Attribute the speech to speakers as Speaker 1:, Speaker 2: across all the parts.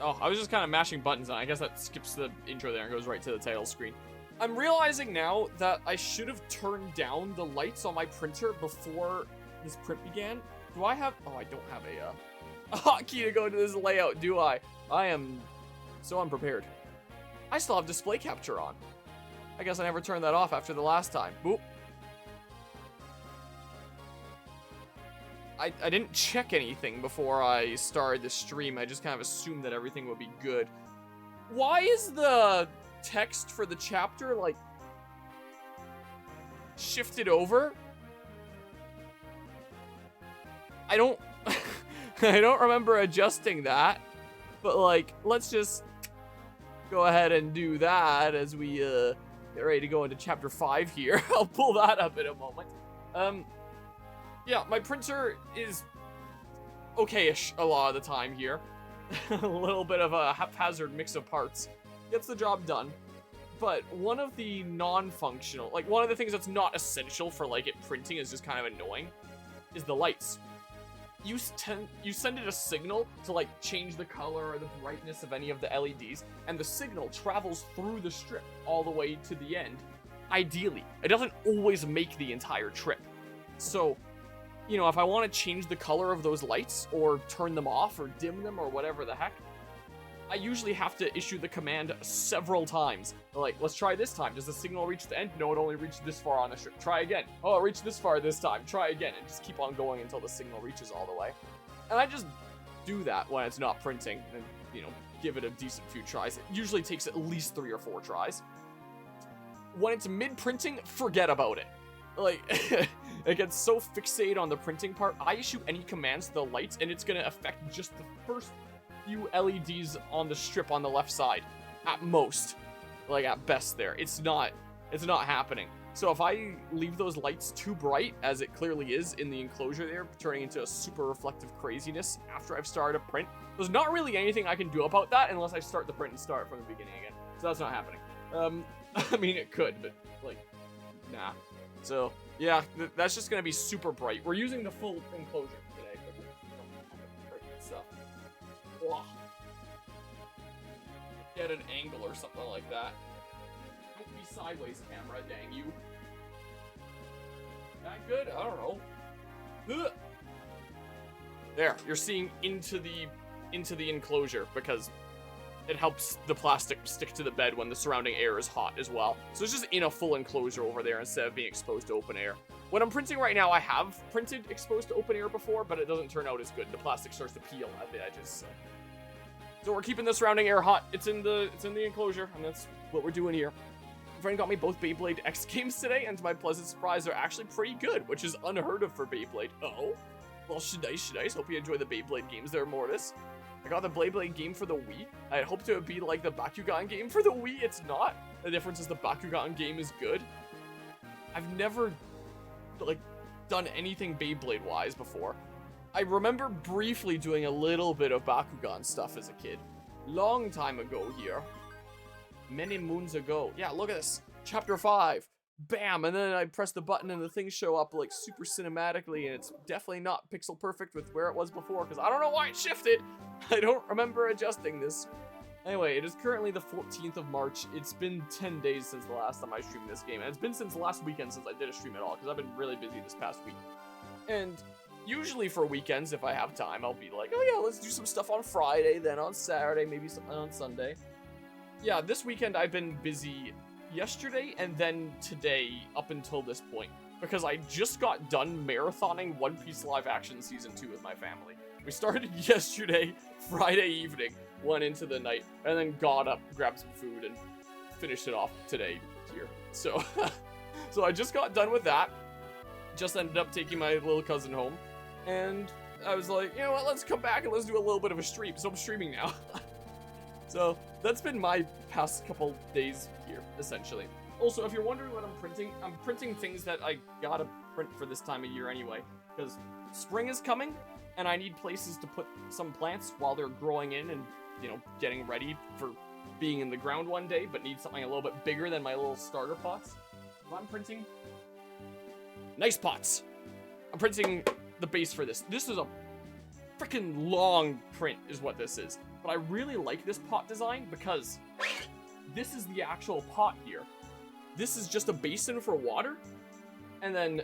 Speaker 1: Oh, I was just kind of mashing buttons, and I guess that skips the intro there and goes right to the title screen. I'm realizing now that I should have turned down the lights on my printer before this print began. Do I have... Oh, I don't have a hotkey to go into this layout, do I? I am so unprepared. I still have display capture on. I guess I never turned that off after the last time. Boop. I didn't check anything before I started the stream. I just kind of assumed that everything would be good. Why is the text for the chapter, like, shifted over? I don't... I don't remember adjusting that. But, like, let's just go ahead and do that as we get ready to go into chapter 5 here. I'll pull that up in a moment. Yeah, my printer is okay-ish a lot of the time here. A little bit of a haphazard mix of parts. Gets the job done. But one of the non-functional, like one of the things that's not essential for like it printing is just kind of annoying, is the lights. You send it a signal to like change the color or the brightness of any of the LEDs, and the signal travels through the strip all the way to the end. Ideally, it doesn't always make the entire trip. So, you know, if I want to change the color of those lights, or turn them off, or dim them, or whatever the heck, I usually have to issue the command several times. Like, let's try this time. Does the signal reach the end? No, it only reached this far on the strip. Try again. Oh, it reached this far this time. Try again. And just keep on going until the signal reaches all the way. And I just do that when it's not printing, and, you know, give it a decent few tries. It usually takes at least 3 or 4 tries. When it's mid-printing, forget about it. Like, it gets so fixated on the printing part. I issue any commands to the lights, and it's gonna affect just the first few LEDs on the strip on the left side, at most. Like, at best there. It's not happening. So if I leave those lights too bright, as it clearly is in the enclosure there, turning into a super reflective craziness after I've started a print, there's not really anything I can do about that unless I start the print and start from the beginning again. So that's not happening. I mean, it could, but, like, nah. So, yeah, that's just gonna be super bright. We're using the full enclosure today. So, get an angle or something like that. Don't be sideways, camera, dang you. That good? I don't know. There, you're seeing into the enclosure because it helps the plastic stick to the bed when the surrounding air is hot as well. So it's just in a full enclosure over there instead of being exposed to open air. When I'm printing right now, I have printed exposed to open air before, but it doesn't turn out as good. The plastic starts to peel at the edges. So we're keeping the surrounding air hot. It's in the enclosure, and that's what we're doing here. My friend got me both Beyblade X games today, and to my pleasant surprise, they're actually pretty good, which is unheard of for Beyblade. Oh, well, should I? Hope you enjoy the Beyblade games there, Mortis. I got the Beyblade game for the Wii. I had hoped it would be like the Bakugan game for the Wii. It's not. The difference is the Bakugan game is good. I've never, like, done anything Beyblade-wise before. I remember briefly doing a little bit of Bakugan stuff as a kid. Long time ago here. Many moons ago. Yeah, look at this. Chapter 5. Bam! And then I press the button and the things show up, like, super cinematically, and it's definitely not pixel perfect with where it was before, because I don't know why it shifted! I don't remember adjusting this. Anyway, it is currently the 14th of March. It's been 10 days since the last time I streamed this game, and it's been since last weekend since I did a stream at all, because I've been really busy this past week. And usually for weekends, if I have time, I'll be like, oh yeah, let's do some stuff on Friday, then on Saturday, maybe something on Sunday. Yeah, this weekend I've been busy yesterday and then today up until this point, because I just got done marathoning One Piece live action season 2 with my family. We started yesterday, Friday evening, went into the night, and then got up, grabbed some food, and finished it off today here. So, so I just got done with that. Just ended up taking my little cousin home, and I was like, you know what, let's come back and let's do a little bit of a stream. So I'm streaming now. So that's been my past couple days here, essentially. Also, if you're wondering what I'm printing things that I gotta print for this time of year anyway, because spring is coming, and I need places to put some plants while they're growing in and, you know, getting ready for being in the ground one day, but need something a little bit bigger than my little starter pots. So I'm printing nice pots. I'm printing the base for this. This is a freaking long print is what this is. But I really like this pot design because this is the actual pot here. This is just a basin for water, and then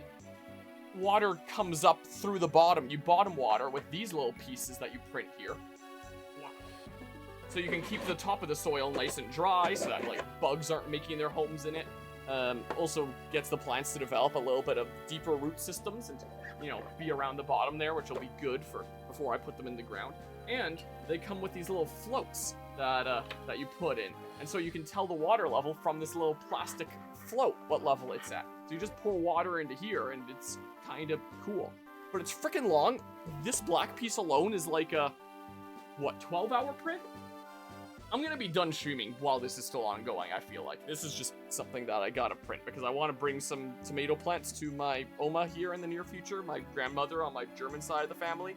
Speaker 1: water comes up through the bottom. You bottom water with these little pieces that you print here. So you can keep the top of the soil nice and dry so that like bugs aren't making their homes in it. Also gets the plants to develop a little bit of deeper root systems and, you know, be around the bottom there, which will be good for before I put them in the ground. And they come with these little floats that you put in. And so you can tell the water level from this little plastic float what level it's at. So you just pour water into here and it's kind of cool. But it's freaking long. This black piece alone is like a, what, 12-hour print? I'm gonna be done streaming while this is still ongoing, I feel like. This is just something that I gotta print because I want to bring some tomato plants to my Oma here in the near future, my grandmother on my German side of the family.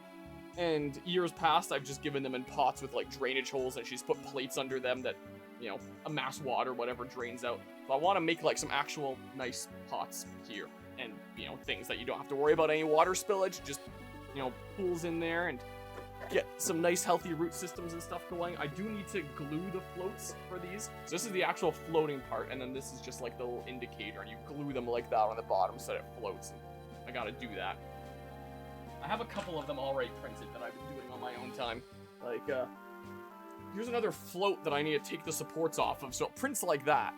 Speaker 1: And years past, I've just given them in pots with like drainage holes, and she's put plates under them that, you know, amass water, whatever drains out. So I want to make like some actual nice pots here, and, you know, things that you don't have to worry about any water spillage, just, you know, pools in there and get some nice healthy root systems and stuff going. I do need to glue the floats for these. So this is the actual floating part, and then this is just like the little indicator, and you glue them like that on the bottom so that it floats, and I gotta do that. I have a couple of them already printed that I've been doing on my own time. Like, here's another float that I need to take the supports off of, so it prints like that.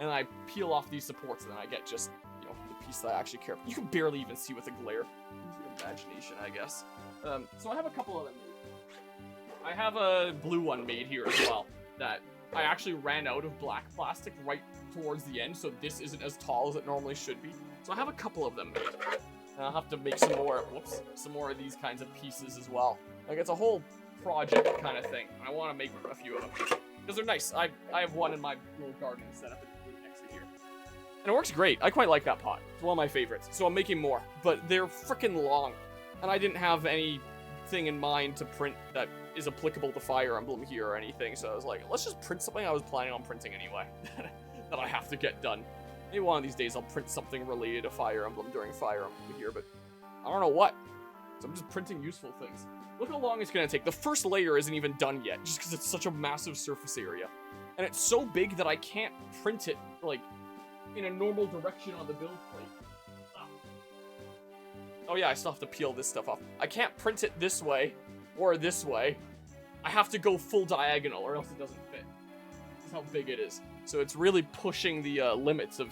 Speaker 1: And I peel off these supports, and then I get just, you know, the piece that I actually care about. You can barely even see with the glare. Use your imagination, I guess. So I have a couple of them made. I have a blue one made here as well, that I actually ran out of black plastic right towards the end, so this isn't as tall as it normally should be. So I have a couple of them made. And I'll have to make some more, some more of these kinds of pieces as well. Like, it's a whole project kind of thing. I want to make a few of them, because they're nice. I have one in my little garden set up next to here. And it works great. I quite like that pot. It's one of my favorites. So I'm making more, but they're freaking long. And I didn't have anything in mind to print that is applicable to Fire Emblem here or anything. So I was like, let's just print something I was planning on printing anyway that I have to get done. Maybe one of these days I'll print something related to Fire Emblem during Fire Emblem here, but I don't know what. So I'm just printing useful things. Look how long it's going to take. The first layer isn't even done yet, just because it's such a massive surface area. And it's so big that I can't print it, like, in a normal direction on the build plate. Oh yeah, I still have to peel this stuff off. I can't print it this way, or this way. I have to go full diagonal, or else it doesn't fit. That's how big it is. So it's really pushing the limits of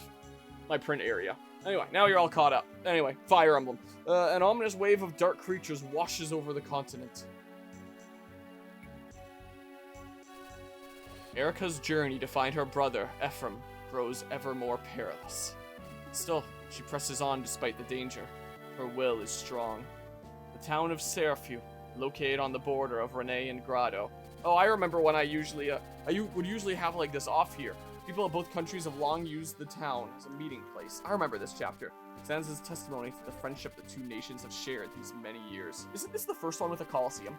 Speaker 1: my print area. Anyway, now you're all caught up. Anyway, Fire Emblem. An ominous wave of dark creatures washes over the continent. Eirika's journey to find her brother, Ephraim, grows ever more perilous. Still, she presses on despite the danger. Her will is strong. The town of Seraphiu, located on the border of Renee and Grotto. Oh, I remember when I would usually have like this off here. People of both countries have long used the town as a meeting place. I remember this chapter. It stands as testimony to the friendship the two nations have shared these many years. Isn't this the first one with a Colosseum?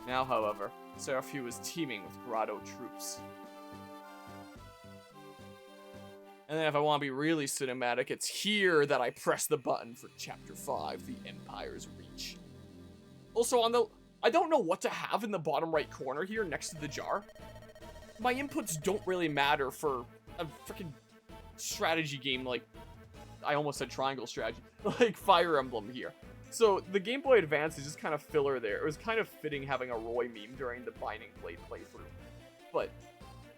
Speaker 1: Now, however, Seraphiu is teeming with Grotto troops. And then if I want to be really cinematic, it's here that I press the button for Chapter 5, The Empire's Reach. Also I don't know what to have in the bottom right corner here next to the jar. My inputs don't really matter for a freaking strategy game like, I almost said triangle strategy, like Fire Emblem here. So the Game Boy Advance is just kind of filler there. It was kind of fitting having a Roy meme during the Binding Blade playthrough. But,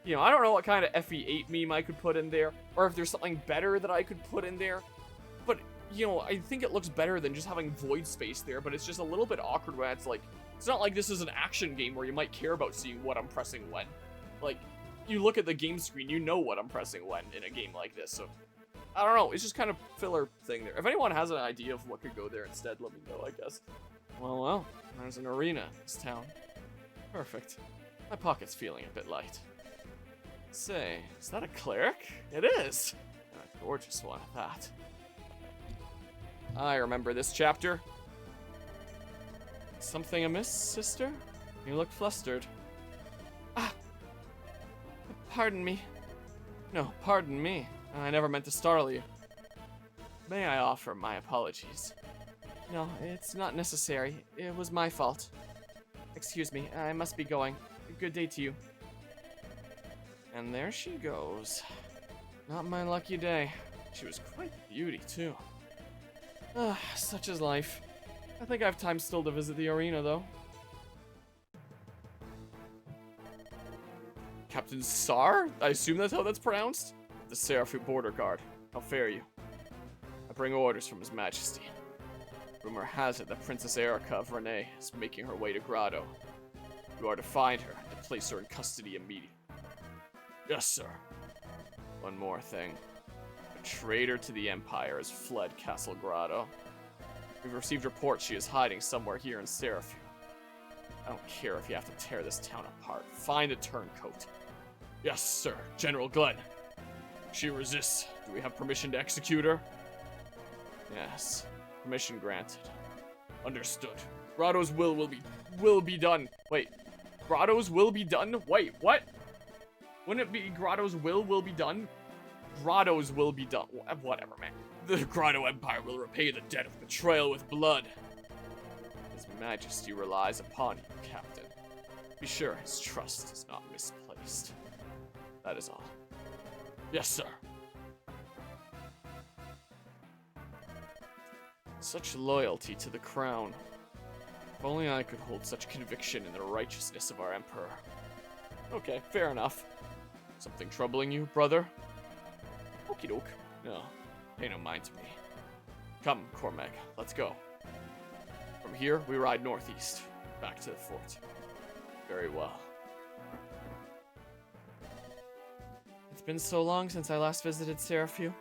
Speaker 1: you know, I don't know what kind of FE8 meme I could put in there, or if there's something better that I could put in there. But, you know, I think it looks better than just having void space there, but it's just a little bit awkward when it's like, it's not like this is an action game where you might care about seeing what I'm pressing when. Like, you look at the game screen, you know what I'm pressing when in a game like this, so I don't know, it's just kind of filler thing there. If anyone has an idea of what could go there instead, let me know, I guess. Well, there's an arena in this town. Perfect. My pocket's feeling a bit light. Say, is that a cleric? It is! A gorgeous one at that. I remember this chapter. Something amiss, sister? You look flustered. Ah! Pardon me. No, pardon me. I never meant to startle you. May I offer my apologies? No, it's not necessary. It was my fault. Excuse me, I must be going. Good day to you. And there she goes. Not my lucky day. She was quite the beauty, too. Such is life. I think I have time still to visit the arena, though. Captain Sar? I assume that's how that's pronounced? The Seraphim border guard. How fare you? I bring orders from His Majesty. Rumor has it that Princess Eirika of Renee is making her way to Grotto. You are to find her and place her in custody immediately. Yes, sir. One more thing. A traitor to the Empire has fled Castle Grotto. We've received reports she is hiding somewhere here in Seraphim. I don't care if you have to tear this town apart. Find a turncoat. Yes, sir. General Glenn. She resists. Do we have permission to execute her? Yes. Permission granted. Understood. Grotto's will be done. Wait. Grotto's will be done? Wait, what? Wouldn't it be Grotto's will be done? Grotto's will be done. Whatever, man. The Grotto Empire will repay the debt of betrayal with blood. His Majesty relies upon you, Captain. Be sure his trust is not misplaced. That is all. Yes, sir. Such loyalty to the crown. If only I could hold such conviction in the righteousness of our Emperor. Okay, fair enough. Something troubling you, brother? Okie doke. No, pay no mind to me. Come, Cormag, let's go. From here, we ride northeast, back to the fort. Very well. It's been so long since I last visited Seraphim.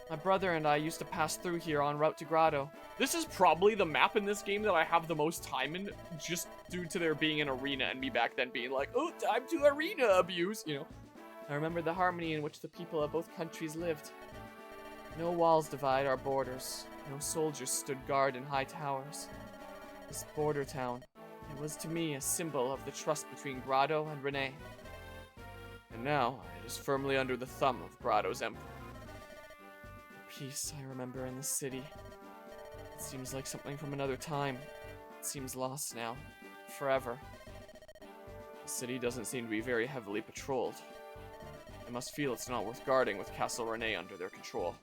Speaker 1: My brother and I used to pass through here en route to Grotto. This is probably the map in this game that I have the most time in, just due to there being an arena and me back then being like, oh, time to arena abuse, you know. I remember the harmony in which the people of both countries lived. No walls divide our borders. No soldiers stood guard in high towers. This border town, it was to me a symbol of the trust between Grotto and Renee. And now, it is firmly under the thumb of Grotto's emperor. The peace I remember in the city. It seems like something from another time. It seems lost now. Forever. The city doesn't seem to be very heavily patrolled. I must feel it's not worth guarding with Castle Renee under their control.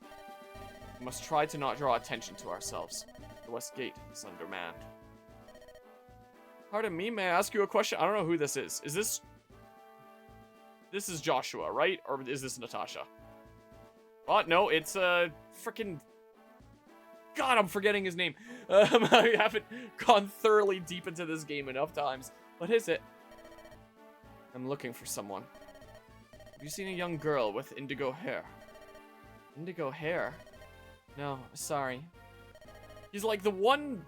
Speaker 1: We must try to not draw attention to ourselves. The West Gate is undermanned. Pardon me, may I ask you a question? I don't know who this is. Is this... This is Joshua, right? Or is this Natasha? Oh, no, it's, frickin'... God, I'm forgetting his name. I haven't gone thoroughly deep into this game enough times. What is it? I'm looking for someone. Have you seen a young girl with indigo hair? Indigo hair? No, sorry. He's like the one...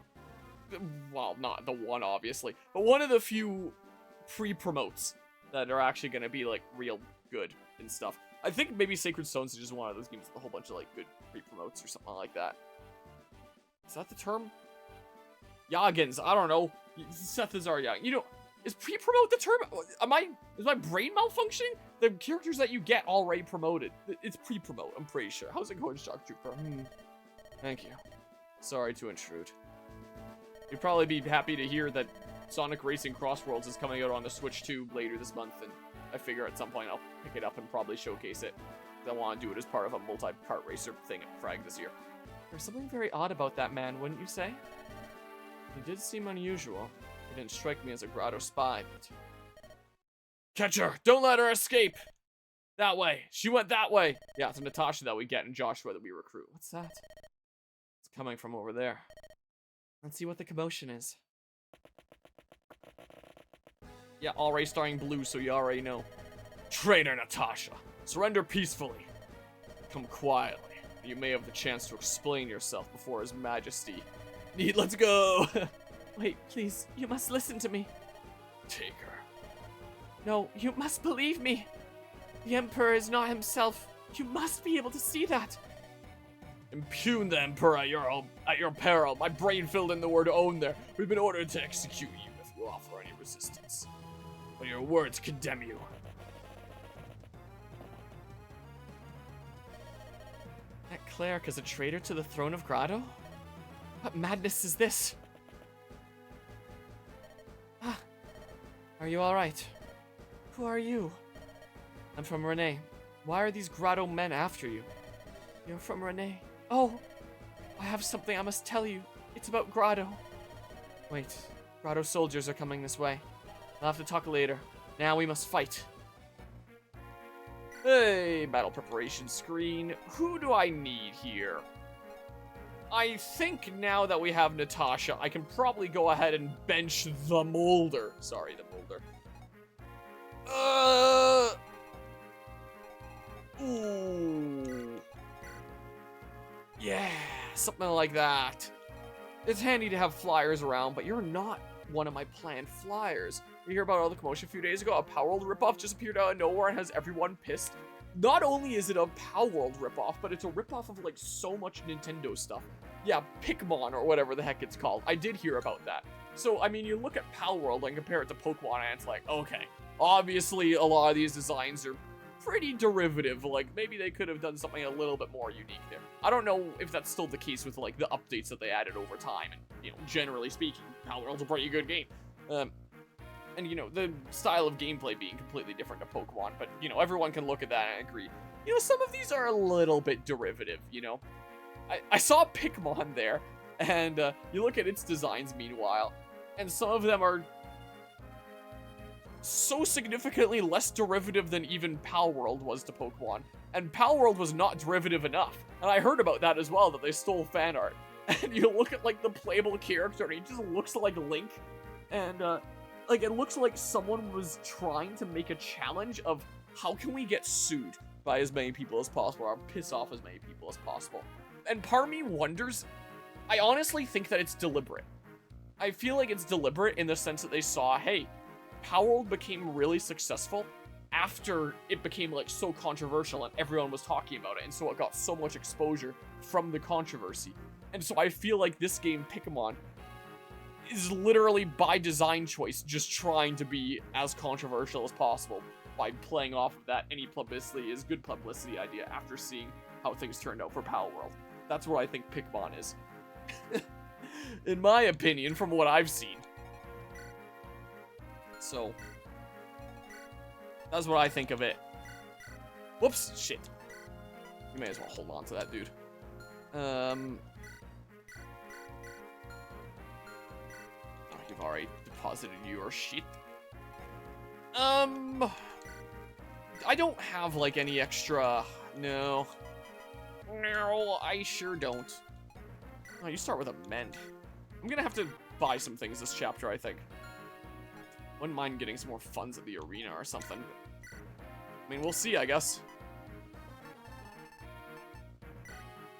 Speaker 1: Well, not the one, obviously. But one of the few pre-promotes that are actually going to be, like, real good and stuff. I think maybe Sacred Stones is just one of those games with a whole bunch of, like, good pre-promotes or something like that. Is that the term? Yagins, I don't know. Seth is our Yagin. You know, is pre-promote the term? Is my brain malfunctioning? The characters that you get already promoted. It's pre-promote, I'm pretty sure. How's it going, Shock Trooper? Thank you. Sorry to intrude. You'd probably be happy to hear that Sonic Racing Crossworlds is coming out on the Switch 2 later this month, and I figure at some point I'll pick it up and probably showcase it. I want to do it as part of a multi-kart racer thing at Frag this year. There's something very odd about that man, wouldn't you say? He did seem unusual. He didn't strike me as a Grotto spy, but... Catch her! Don't let her escape! That way! She went that way! Yeah, it's Natasha that we get and Joshua that we recruit. What's that? It's coming from over there. Let's see what the commotion is. Yeah, already starring blue, so you already know. Traitor Natasha! Surrender peacefully. Come quietly. You may have the chance to explain yourself before His Majesty. Let's go! Wait, please, you must listen to me. Take her. No, you must believe me. The Emperor is not himself. You must be able to see that. Impugn the Emperor at your peril. My brain filled in the word own there. We've been ordered to execute you if you offer any resistance. But your words condemn you. That cleric is a traitor to the throne of Grotto? What madness is this? Are you alright? Who are you? I'm from Renee. Why are these grotto men after you? You're from Renee. Oh! I have something I must tell you. It's about Grotto. Wait. Grotto soldiers are coming this way. I'll have to talk later. Now we must fight. Hey, battle preparation screen. Who do I need here? I think now that we have Natasha, I can probably go ahead and bench the Molder. Sorry, the Molder. Ooh. Yeah, something like that. It's handy to have flyers around, but you're not one of my planned flyers. You hear about all the commotion a few days ago? A Power World ripoff just appeared out of nowhere and has everyone pissed. Not only is it a Power World ripoff, but it's a ripoff of like so much Nintendo stuff. Yeah, Pikmin or whatever the heck it's called. I did hear about that. So, I mean, you look at Power World and compare it to Pokemon and it's like, okay, obviously a lot of these designs are pretty derivative. Like, maybe they could have done something a little bit more unique there. I don't know if that's still the case with, like, the updates that they added over time. And, you know, generally speaking, Power World's a pretty good game. And, you know, the style of gameplay being completely different to Pokemon. But, you know, everyone can look at that and agree. You know, some of these are a little bit derivative, you know? I saw Pikmin there, and you look at its designs, meanwhile, and some of them are so significantly less derivative than even Power World was to Pokemon. And Power World was not derivative enough. And I heard about that as well, that they stole fan art. And you look at, like, the playable character, and he just looks like Link. And, like, it looks like someone was trying to make a challenge of how can we get sued by as many people as possible, or piss off as many people as possible. And part of me wonders, I honestly think that it's deliberate. I feel like it's deliberate in the sense that they saw, hey, Power World became really successful after it became, like, so controversial and everyone was talking about it, and so it got so much exposure from the controversy. And so I feel like this game, Pikmin, is literally by design choice just trying to be as controversial as possible by playing off of that any publicity is good publicity idea after seeing how things turned out for Power World. That's what I think Pikmin is. In my opinion, from what I've seen. So, that's what I think of it. Whoops, shit. You may as well hold on to that, dude. Oh, you've already deposited your shit. I don't have, like, any extra... No, I sure don't. Oh, you start with a mend. I'm gonna have to buy some things this chapter, I think. Wouldn't mind getting some more funds at the arena or something. I mean, we'll see, I guess.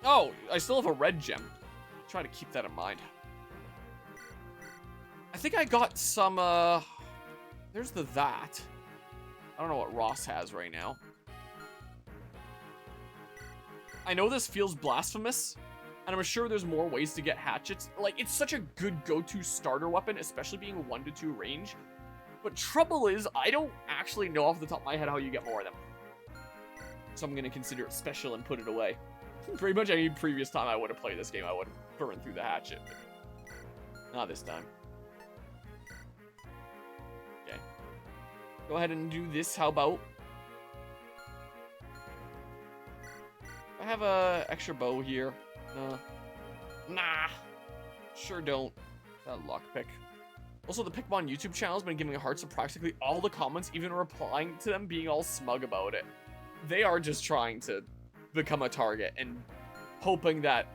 Speaker 1: Oh, I still have a red gem. Try to keep that in mind. I think I got some, there's that. I don't know what Ross has right now. I know this feels blasphemous, and I'm sure there's more ways to get hatchets. Like, it's such a good go-to starter weapon, especially being 1 to 2 range. But trouble is, I don't actually know off the top of my head how you get more of them. So I'm going to consider it special and put it away. Pretty much any previous time I would have played this game, I would have burned through the hatchet. Not this time. Okay. Go ahead and do this, how about? I have a extra bow here. Nah. Sure don't. That lockpick. Also, the Pikmin YouTube channel has been giving hearts to practically all the comments, even replying to them being all smug about it. They are just trying to become a target and hoping that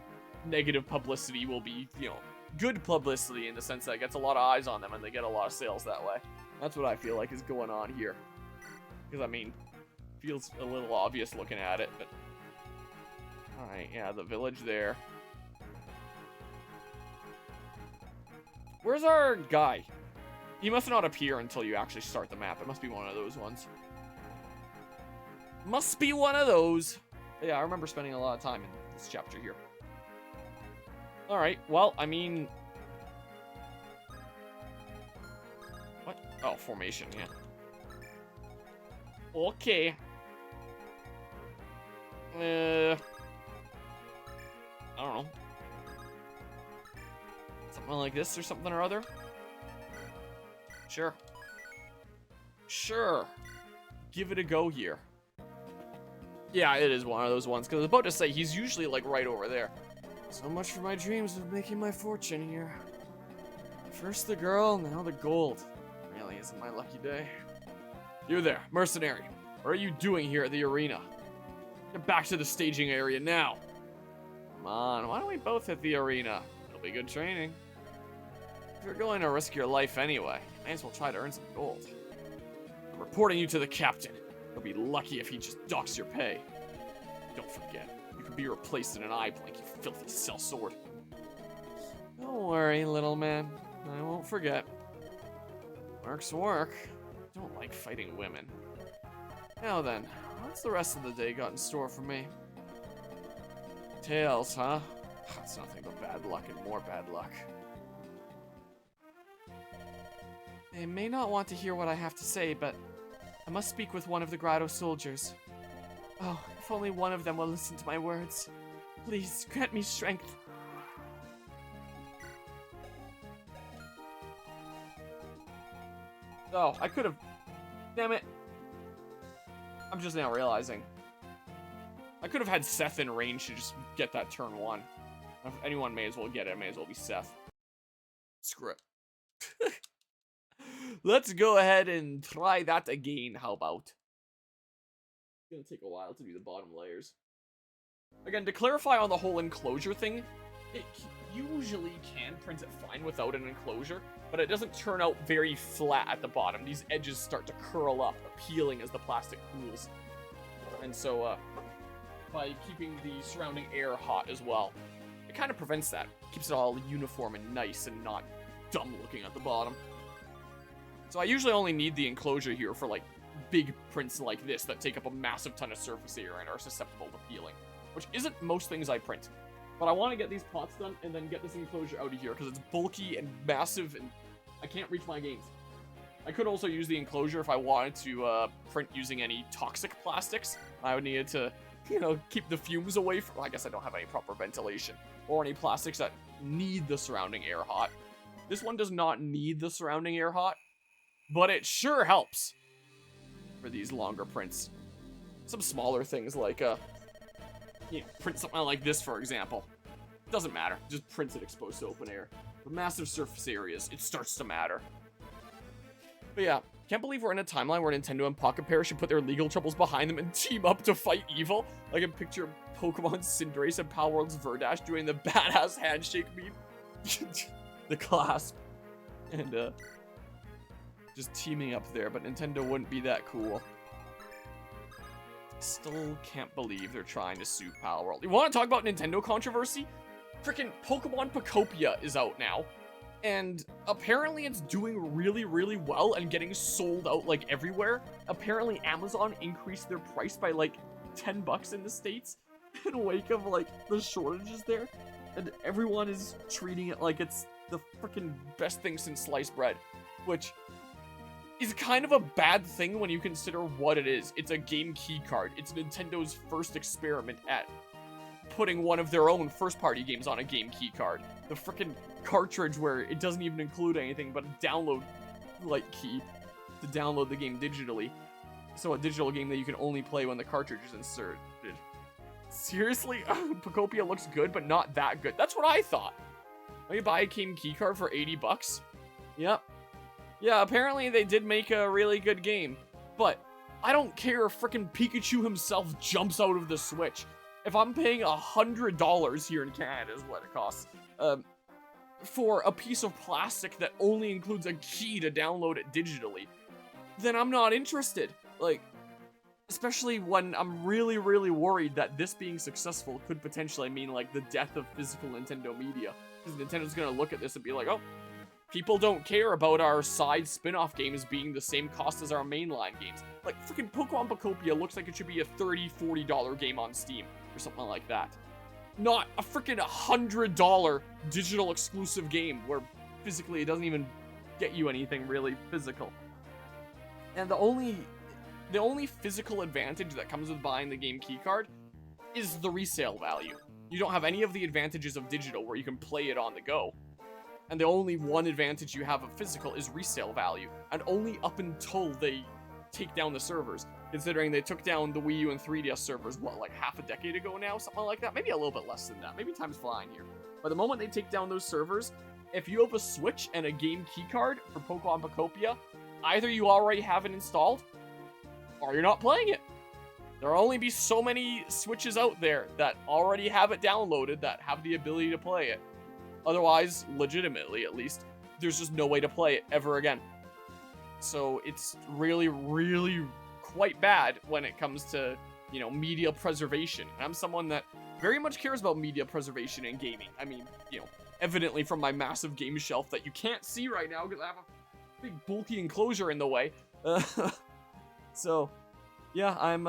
Speaker 1: negative publicity will be, you know, good publicity in the sense that it gets a lot of eyes on them and they get a lot of sales that way. That's what I feel like is going on here. Because, I mean, feels a little obvious looking at it, but... Alright, yeah, the village there. Where's our guy? He must not appear until you actually start the map. It must be one of those ones. Must be one of those. But yeah, I remember spending a lot of time in this chapter here. Alright, well, I mean... What? Oh, formation, yeah. Okay. I don't know. Something like this or something or other? Sure. Sure. Give it a go here. Yeah, it is one of those ones, because I was about to say, he's usually, like, right over there. So much for my dreams of making my fortune here. First the girl, now the gold. Really isn't my lucky day. You there, mercenary. What are you doing here at the arena? Get back to the staging area now. Come on, why don't we both hit the arena? It'll be good training. If you're going to risk your life anyway, you may as well try to earn some gold. I'm reporting you to the captain. He'll be lucky if he just docks your pay. Don't forget, you can be replaced in an eye blink, you filthy sellsword. Don't worry, little man. I won't forget. Work's work. Don't like fighting women. Now then, what's the rest of the day got in store for me? Tails, huh? That's nothing but bad luck and more bad luck. They may not want to hear what I have to say, but I must speak with one of the Grotto soldiers. Oh, if only one of them will listen to my words. Please, grant me strength. Oh, I could have... Damn it. I'm just now realizing. I could have had Seth in range to just get that turn 1. If anyone may as well get it, it may as well be Seth. Screw it. Let's go ahead and try that again, how about? It's gonna take a while to do the bottom layers. Again, to clarify on the whole enclosure thing, it usually can print it fine without an enclosure, but it doesn't turn out very flat at the bottom. These edges start to curl up, appealing as the plastic cools. And so, by keeping the surrounding air hot as well, it kind of prevents that. Keeps it all uniform and nice and not dumb looking at the bottom. So I usually only need the enclosure here for, like, big prints like this that take up a massive ton of surface area and are susceptible to peeling. Which isn't most things I print. But I want to get these pots done and then get this enclosure out of here because it's bulky and massive and I can't reach my games. I could also use the enclosure if I wanted to print using any toxic plastics. I would need to, you know, keep the fumes away from... Well, I guess I don't have any proper ventilation. Or any plastics that need the surrounding air hot. This one does not need the surrounding air hot. But it sure helps for these longer prints. Some smaller things like, you know, print something like this, for example. Doesn't matter. Just print it exposed to open air. But massive surface areas, it starts to matter. But yeah, can't believe we're in a timeline where Nintendo and Pocket Pair should put their legal troubles behind them and team up to fight evil. I can picture Pokemon Cinderace and Palworld's Verdash doing the badass handshake meme. The clasp. And, just teaming up there, but Nintendo wouldn't be that cool. Still can't believe they're trying to sue Palworld. You want to talk about Nintendo controversy? Freaking Pokemon Pocopia is out now. And apparently it's doing really, really well and getting sold out like everywhere. Apparently Amazon increased their price by like $10 in the States in wake of like the shortages there. And everyone is treating it like it's the freaking best thing since sliced bread. Which is kind of a bad thing when you consider what it is. It's a game key card. It's Nintendo's first experiment at putting one of their own first-party games on a game key card. The frickin' cartridge where it doesn't even include anything but a download like key to download the game digitally. So a digital game that you can only play when the cartridge is inserted. Seriously? Pocopia looks good, but not that good. That's what I thought. Let me buy a game key card for $80. Yep. Yeah, apparently they did make a really good game, but I don't care if frickin' Pikachu himself jumps out of the Switch. If I'm paying $100 here in Canada is what it costs, for a piece of plastic that only includes a key to download it digitally, then I'm not interested. Like, especially when I'm really, really worried that this being successful could potentially mean, like, the death of physical Nintendo media. Because Nintendo's gonna look at this and be like, oh, people don't care about our side spin-off games being the same cost as our mainline games. Like, freaking Pokemon Pocopia looks like it should be a $30, $40 game on Steam, or something like that. Not a freaking $100 digital exclusive game, where physically it doesn't even get you anything really physical. And the only physical advantage that comes with buying the game keycard is the resale value. You don't have any of the advantages of digital, where you can play it on the go. And the only one advantage you have of physical is resale value. And only up until they take down the servers, considering they took down the Wii U and 3DS servers, what, like half a decade ago now? Something like that? Maybe a little bit less than that. Maybe time's flying here. But the moment they take down those servers, if you have a Switch and a game keycard for Pokemon Pocopia, either you already have it installed, or you're not playing it. There'll only be so many Switches out there that already have it downloaded that have the ability to play it. Otherwise, legitimately at least, there's just no way to play it ever again. So it's really, really quite bad when it comes to, you know, media preservation. And I'm someone that very much cares about media preservation in gaming. I mean, you know, evidently from my massive game shelf that you can't see right now because I have a big bulky enclosure in the way. So, yeah, I'm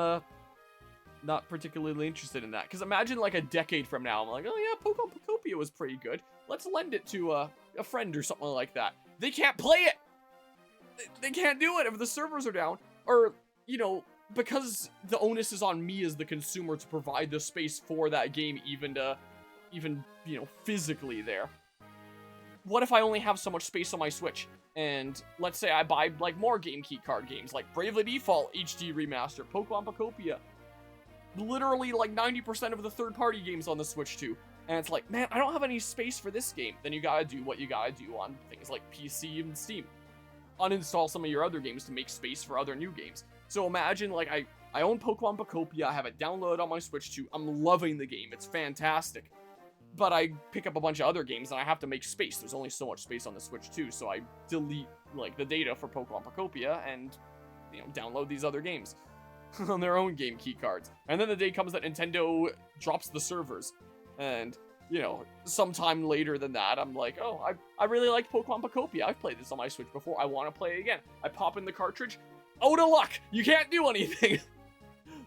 Speaker 1: not particularly interested in that. Because imagine like a decade from now, I'm like, oh yeah, Pokemon Pocopia was pretty good. Let's lend it to a friend or something like that. They can't play it! They can't do it if the servers are down. Or, you know, because the onus is on me as the consumer to provide the space for that game even, you know, physically there. What if I only have so much space on my Switch? And let's say I buy, like, more game key card games, like Bravely Default HD Remaster, Pokemon Pocopia. Literally, like, 90% of the third-party games on the Switch, too. And it's like, man, I don't have any space for this game. Then you gotta do what you gotta do on things like PC and Steam. Uninstall some of your other games to make space for other new games. So imagine, like, I own Pokemon Pocopia, I have it downloaded on my Switch too, I'm loving the game, it's fantastic. But I pick up a bunch of other games and I have to make space, there's only so much space on the Switch too, so I delete, like, the data for Pokemon Pocopia and, you know, download these other games on their own game key cards. And then the day comes that Nintendo drops the servers, and, you know, sometime later than that, I'm like, oh, I really like Pokemon Pocopia. I've played this on my Switch before. I want to play it again. I pop in the cartridge. Out of luck! You can't do anything!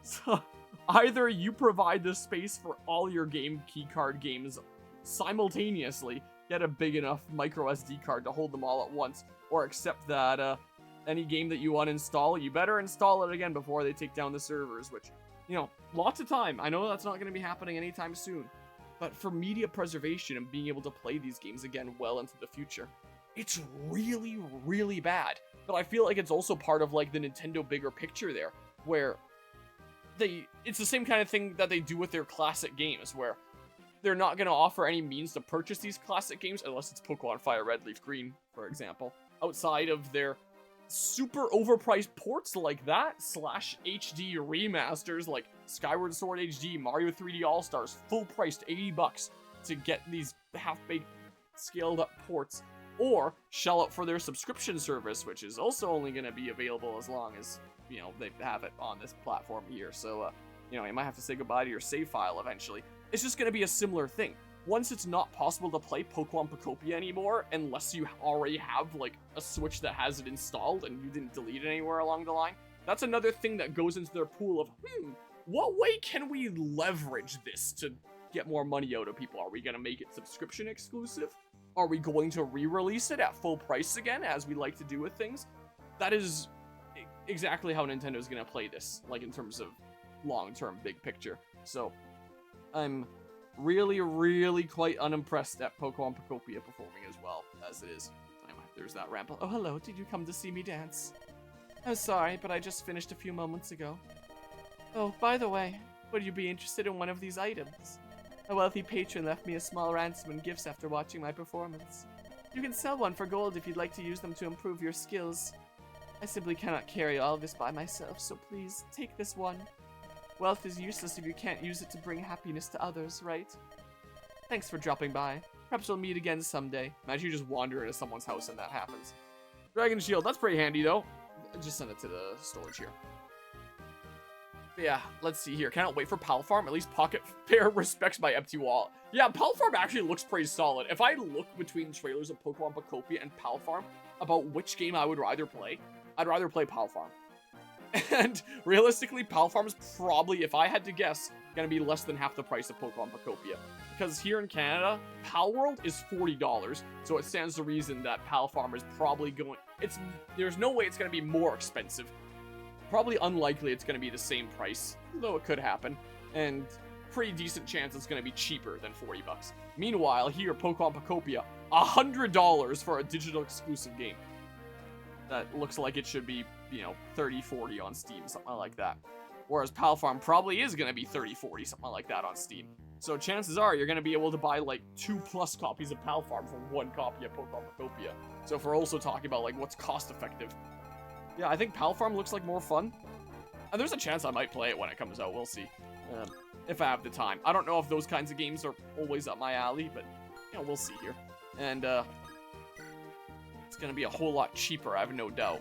Speaker 1: So, either you provide the space for all your game keycard games simultaneously, get a big enough micro SD card to hold them all at once, or accept that any game that you uninstall, you better install it again before they take down the servers, which, you know, lots of time. I know that's not going to be happening anytime soon. But for media preservation and being able to play these games again well into the future, it's really, really bad. But I feel like it's also part of, like, the Nintendo bigger picture there, where it's the same kind of thing that they do with their classic games, where they're not going to offer any means to purchase these classic games, unless it's Pokemon Fire Red, Leaf Green, for example, outside of their super overpriced ports like that, / HD remasters like Skyward Sword HD, Mario 3D All-Stars, full priced $80 to get these half-baked scaled up ports, or shell out for their subscription service, which is also only going to be available as long as, you know, they have it on this platform here. So, you know, you might have to say goodbye to your save file eventually. It's just going to be a similar thing. Once it's not possible to play Pokemon Pocopia anymore, unless you already have, like, a Switch that has it installed and you didn't delete it anywhere along the line, that's another thing that goes into their pool of, what way can we leverage this to get more money out of people? Are we going to make it subscription exclusive? Are we going to re-release it at full price again, as we like to do with things? That is exactly how Nintendo's going to play this, like, in terms of long-term big picture. So, I'm really, really quite unimpressed at Pokemon Pocopia performing as well as it is. Anyway, there's that ramble. Oh, hello, did you come to see me dance? Oh, sorry, but I just finished a few moments ago. Oh, by the way, would you be interested in one of these items? A wealthy patron left me a small ransom in gifts after watching my performance. You can sell one for gold if you'd like to use them to improve your skills. I simply cannot carry all of this by myself, so please, take this one. Wealth is useless if you can't use it to bring happiness to others, right? Thanks for dropping by. Perhaps we'll meet again someday. Imagine you just wander into someone's house and that happens. Dragon Shield, that's pretty handy though. Just send it to the storage here. But yeah, let's see here. Cannot wait for Pal Farm. At least Pocket Fair respects my empty wallet. Yeah, Pal Farm actually looks pretty solid. If I look between trailers of Pokemon Pocopia and Pal Farm about which game I would rather play, I'd rather play Pal Farm. And realistically, Pal Farm is probably, if I had to guess, going to be less than half the price of Pokemon Pocopia. Because here in Canada, Pal World is $40, so it stands to reason that Pal Farm is probably going... There's no way it's going to be more expensive. Probably unlikely it's going to be the same price, though it could happen. And pretty decent chance it's going to be cheaper than $40. Meanwhile, here, Pokemon Pocopia, $100 for a digital exclusive game. that looks like it should be, you know, 30, 40 on Steam, something like that. Whereas Pal Farm probably is going to be 30, 40, something like that on Steam. So chances are you're going to be able to buy like 2+ copies of Pal Farm for 1 copy of Pokemon. So if we're also talking about like what's cost effective. Yeah, I think Pal Farm looks like more fun. And there's a chance I might play it when it comes out, we'll see. If I have the time. I don't know if those kinds of games are always up my alley, but, you know, we'll see here. And, it's gonna be a whole lot cheaper, I have no doubt.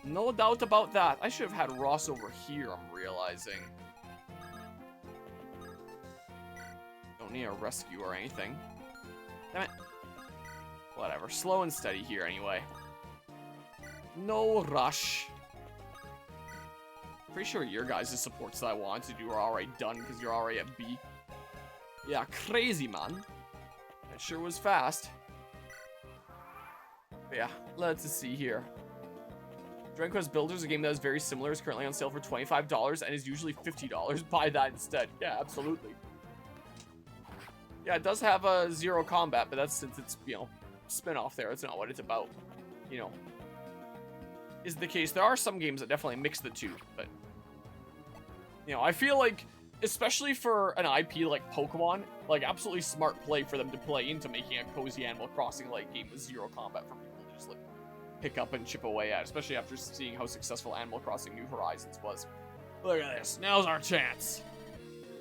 Speaker 1: No doubt about that. I should have had Ross over here, I'm realizing. Don't need a rescue or anything. Damn it. Whatever. Slow and steady here, anyway. No rush. Pretty sure your guys' supports that I wanted to do are already done because you're already at B. Yeah, crazy, man. That sure was fast. But yeah, let's see here. Dragon Quest Builders, a game that is very similar, is currently on sale for $25 and is usually $50. Buy that instead. Yeah, absolutely. Yeah, it does have a zero combat, but that's since it's, you know, spin-off there. It's not what it's about, you know. Is the case. There are some games that definitely mix the two, but, you know, I feel like, especially for an IP like Pokemon, like, absolutely smart play for them to play into making a cozy Animal Crossing-like game with zero combat for people to just, like, pick up and chip away at, especially after seeing how successful Animal Crossing New Horizons was. Look at this. Now's our chance.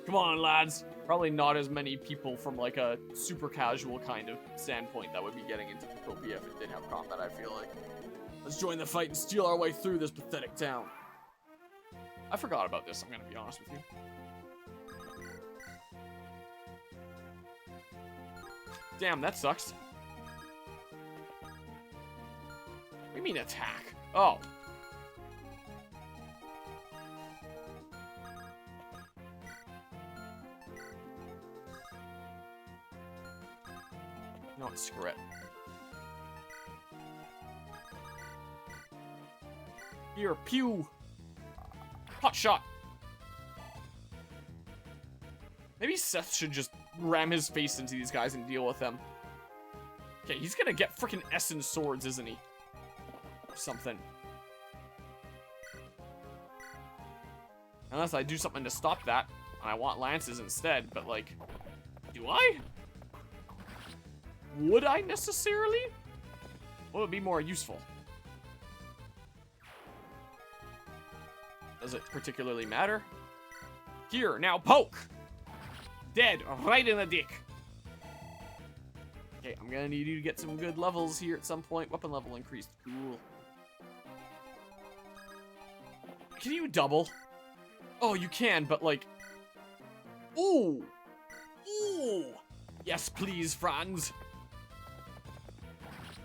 Speaker 1: Come on, lads. Probably not as many people from, like, a super casual kind of standpoint that would be getting into Utopia if it did have combat, I feel like. Let's join the fight and steal our way through this pathetic town. I forgot about this, I'm gonna be honest with you. Damn, that sucks. What do you mean attack? Oh. No, screw it. Here, pew! Hot shot! Maybe Seth should just ram his face into these guys and deal with them. Okay, he's gonna get freaking Essence Swords, isn't he? Or something. Unless I do something to stop that, and I want Lances instead, but like... Do I? Would I necessarily? What would be more useful? Does it particularly matter? Here, now poke! Dead, right in the dick. Okay, I'm gonna need you to get some good levels here at some point. Weapon level increased, cool. Can you double? Oh, you can, but like... Ooh! Ooh! Yes, please, Franz.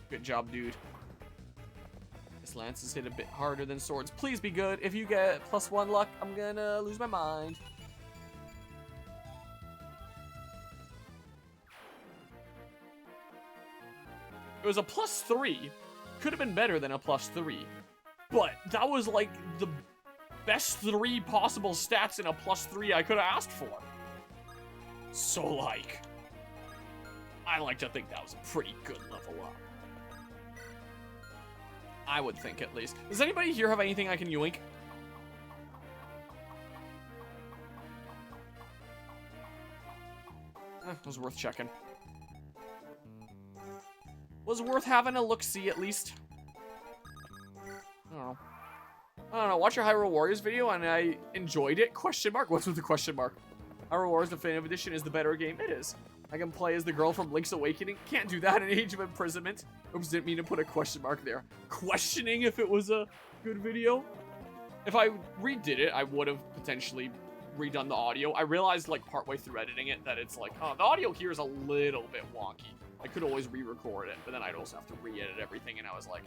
Speaker 1: Good job, dude. This Lances hit a bit harder than swords. Please be good. If you get +1 luck, I'm gonna lose my mind. It was a +3. Could have been better than a +3. But that was like the best 3 possible stats in a +3 I could have asked for. So like, I like to think that was a pretty good level up. I would think, at least. Does anybody here have anything I can yoink? It was worth checking. Was worth having a look-see, at least. I don't know. Watch your Hyrule Warriors video, and I enjoyed it. Question mark? What's with the question mark? Hyrule Warriors Definitive Edition is the better game. It is. I can play as the girl from Link's Awakening. Can't do that in Age of Imprisonment. Oops, didn't mean to put a question mark there. Questioning if it was a good video. If I redid it, I would have potentially redone the audio. I realized, like, partway through editing it that it's like, oh, the audio here is a little bit wonky. I could always re-record it, but then I'd also have to re-edit everything, and I was like,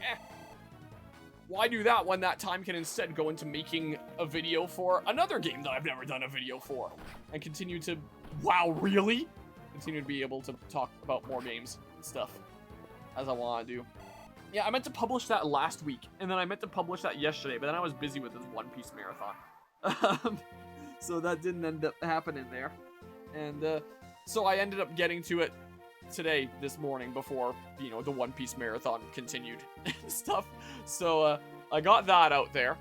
Speaker 1: why do that when that time can instead go into making a video for another game that I've never done a video for? And continue to, wow, really? Continue to be able to talk about more games and stuff as I want to do. Yeah, I meant to publish that last week, and then I meant to publish that yesterday, but then I was busy with this One Piece marathon. So that didn't end up happening there. And so I ended up getting to it today, this morning, before, you know, the One Piece marathon continued and stuff. So, I got that out there.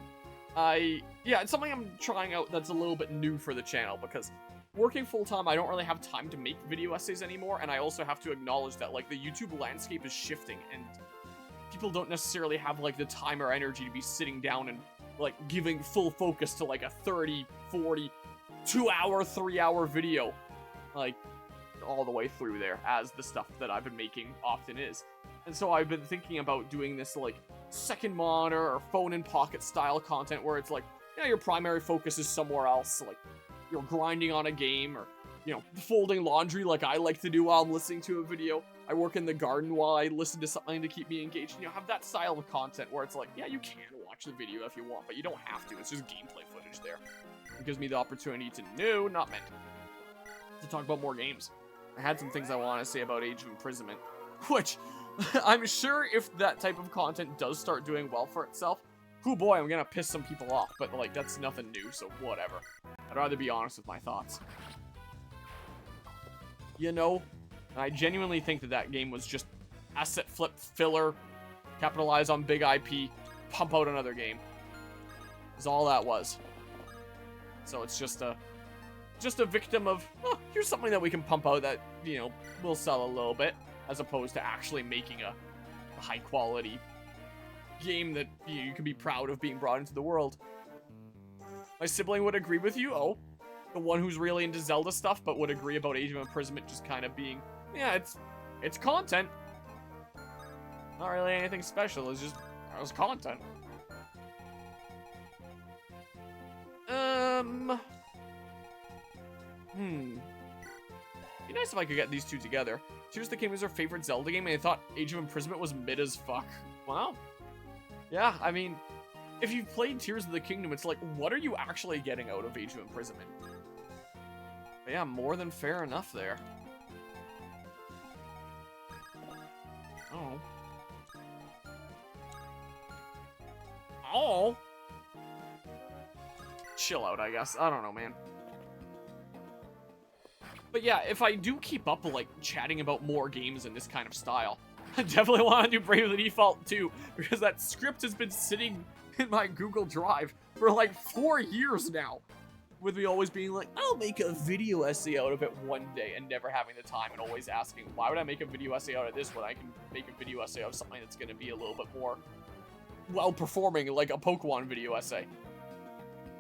Speaker 1: Yeah, it's something I'm trying out that's a little bit new for the channel, because working full-time, I don't really have time to make video essays anymore, and I also have to acknowledge that, like, the YouTube landscape is shifting, and people don't necessarily have, like, the time or energy to be sitting down and, like, giving full focus to, like, a 30, 40, 2-hour, 3-hour video, like, all the way through there, as the stuff that I've been making often is. And so I've been thinking about doing this, like, second monitor or phone-in-pocket style content where it's like, yeah, your primary focus is somewhere else, like, you're grinding on a game, or, you know, folding laundry like I like to do while I'm listening to a video. I work in the garden while I listen to something to keep me engaged. You know, have that style of content where it's like, yeah, you can watch the video if you want, but you don't have to. It's just gameplay footage there. It gives me the opportunity to talk about more games. I had some things I want to say about Age of Imprisonment, which I'm sure if that type of content does start doing well for itself, oh boy, I'm gonna piss some people off, but, like, that's nothing new, so whatever. I'd rather be honest with my thoughts. You know, I genuinely think that that game was just asset flip filler, capitalize on big IP, pump out another game. Is all that was. So it's just a victim of, oh, here's something that we can pump out that, you know, will sell a little bit, as opposed to actually making a high quality game that you can be proud of being brought into the world. My sibling would agree with you. Oh, the one who's really into Zelda stuff, but would agree about Age of Imprisonment just kind of being, yeah, it's content. Not really anything special. It's content. Be nice if I could get these two together. Tears of the Kingdom was her favorite Zelda game, and I thought Age of Imprisonment was mid as fuck. Wow. Yeah, I mean, if you've played Tears of the Kingdom, it's like, what are you actually getting out of Age of Imprisonment? But yeah, more than fair enough there. Oh. Oh. Chill out, I guess. I don't know, man. But yeah, if I do keep up, like, chatting about more games in this kind of style, I definitely want to do Bravely Default 2, because that script has been sitting in my Google Drive for like 4 years now, with me always being like, I'll make a video essay out of it one day, and never having the time, and always asking, why would I make a video essay out of this when I can make a video essay out of something that's going to be a little bit more well-performing, like a Pokemon video essay.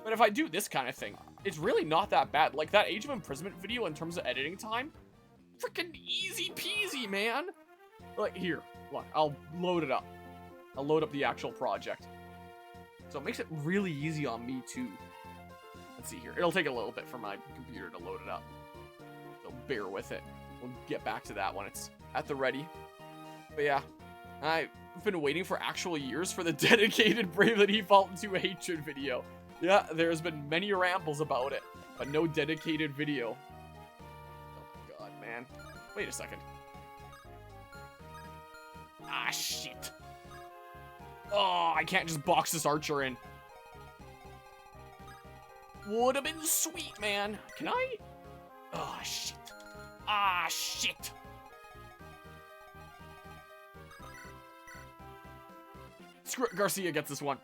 Speaker 1: But if I do this kind of thing, it's really not that bad. Like, that Age of Imprisonment video in terms of editing time, freaking easy peasy, man. Like, here, look, I'll load it up. I'll load up the actual project. So it makes it really easy on me, too. Let's see here. It'll take a little bit for my computer to load it up. So bear with it. We'll get back to that when it's at the ready. But yeah, I've been waiting for actual years for the dedicated Bravely Default 2 hatred video. Yeah, there's been many rambles about it, but no dedicated video. Oh my god, man. Wait a second. Ah, shit. Oh, I can't just box this archer in. Would have been sweet, man. Can I? Oh, shit. Ah, shit. Screw it, Garcia gets this one.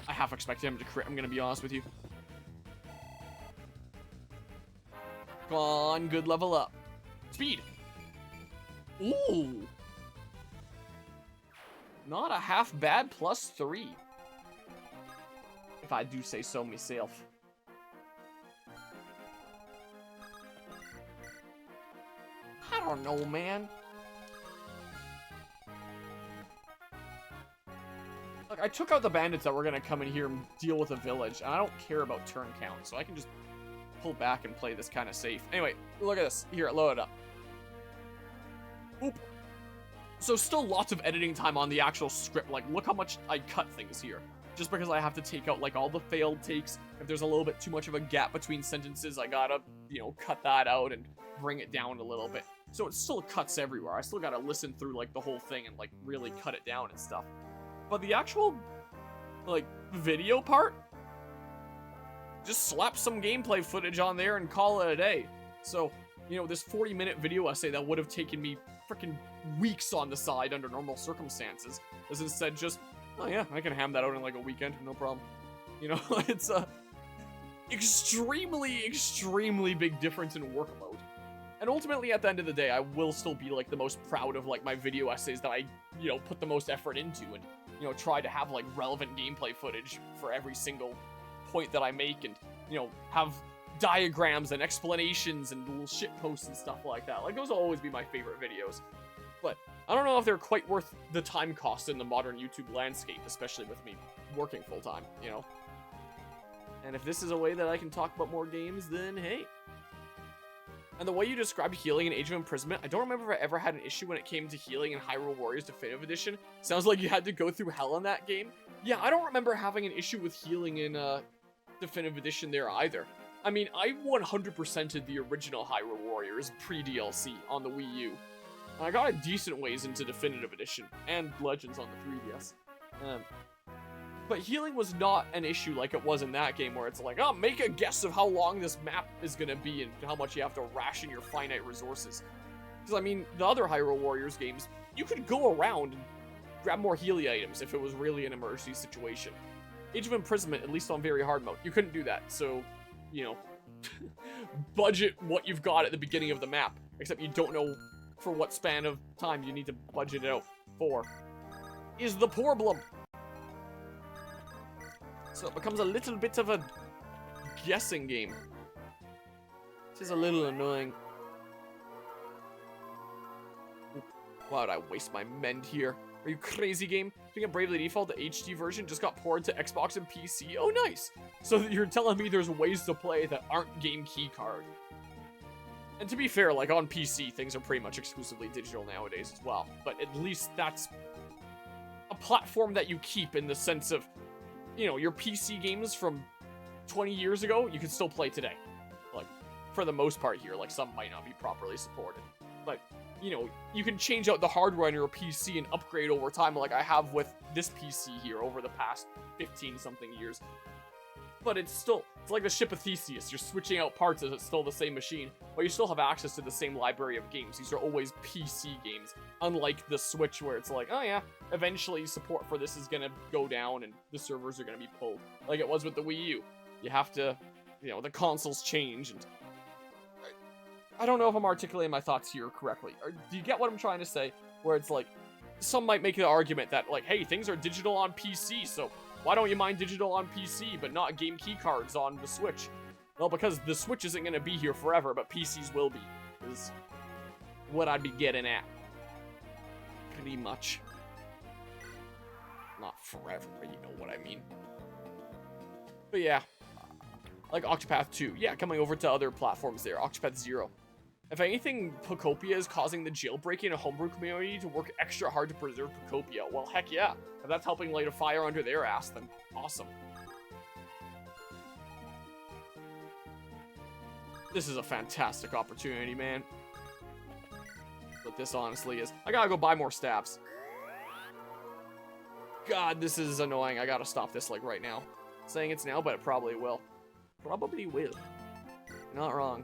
Speaker 1: I half expected him to crit, I'm gonna be honest with you. Come on, good level up. Speed. Ooh. Not a half bad, +3. If I do say so myself. I don't know, man. Look, I took out the bandits that were gonna come in here and deal with a village, and I don't care about turn count, so I can just pull back and play this kind of safe. Anyway, look at this. Here, load it up. Oop. So still lots of editing time on the actual script. Like, look how much I cut things here. Just because I have to take out, like, all the failed takes. If there's a little bit too much of a gap between sentences, I gotta, you know, cut that out and bring it down a little bit. So it still cuts everywhere. I still gotta listen through, like, the whole thing and, like, really cut it down and stuff. But the actual, like, video part, just slap some gameplay footage on there and call it a day. So You know, this 40-minute video essay that would have taken me freaking weeks on the side under normal circumstances is instead just, oh yeah, I can ham that out in like a weekend, no problem. You know, it's a extremely big difference in workload. And ultimately, at the end of the day, I will still be like the most proud of like my video essays that I, you know, put the most effort into and, you know, try to have like relevant gameplay footage for every single point that I make and, you know, have diagrams and explanations and little shit posts and stuff like that. Like, those will always be my favorite videos. But I don't know if they're quite worth the time cost in the modern YouTube landscape, especially with me working full-time, you know? And if this is a way that I can talk about more games, then hey. And the way you described healing in Age of Imprisonment, I don't remember if I ever had an issue when it came to healing in Hyrule Warriors Definitive Edition. Sounds like you had to go through hell in that game. Yeah, I don't remember having an issue with healing in Definitive Edition there either. I mean, I 100%ed the original Hyrule Warriors pre-DLC on the Wii U. And I got a decent ways into Definitive Edition, and Legends on the 3DS. But healing was not an issue like it was in that game, where it's like, oh, make a guess of how long this map is going to be and how much you have to ration your finite resources. Because, I mean, the other Hyrule Warriors games, you could go around and grab more Healy items if it was really an emergency situation. Age of Imprisonment, at least on very hard mode, you couldn't do that, so, you know, budget what you've got at the beginning of the map, except you don't know for what span of time you need to budget it out for. Is the problem. So it becomes a little bit of a guessing game. This is a little annoying. Oop. Why would I waste my mend here? Are you crazy, game? Speaking of Bravely Default, the HD version just got ported to Xbox and PC. Oh, nice. So you're telling me there's ways to play that aren't game keycard. And to be fair, like on PC, things are pretty much exclusively digital nowadays as well. But at least that's a platform that you keep in the sense of, you know, your PC games from 20 years ago, you can still play today. Like, for the most part here, like, some might not be properly supported. But, you know, you can change out the hardware on your PC and upgrade over time, like I have with this PC here over the past 15-something years. But it's like the ship of Theseus. You're switching out parts as it's still the same machine, but you still have access to the same library of games. These are always PC games, unlike the Switch where it's like, oh yeah, eventually support for this is gonna go down and the servers are gonna be pulled, like it was with the Wii U. You have to, you know, the consoles change, and I don't know if I'm articulating my thoughts here correctly. Or do you get what I'm trying to say? Where it's like, some might make the argument that, like, hey, things are digital on PC, so why don't you mind digital on PC, but not game keycards on the Switch? Well, because the Switch isn't going to be here forever, but PCs will be. Is what I'd be getting at. Pretty much. Not forever, but you know what I mean. But yeah. Like Octopath 2. Yeah, coming over to other platforms there. Octopath 0. If anything, Pocopia is causing the jailbreaking and homebrew community to work extra hard to preserve Pocopia. Well, heck yeah. If that's helping light a fire under their ass, then awesome. This is a fantastic opportunity, man. But this honestly is. I gotta go buy more stabs. God, this is annoying. I gotta stop this, like, right now. Saying it's now, but it probably will. Probably will. Not wrong.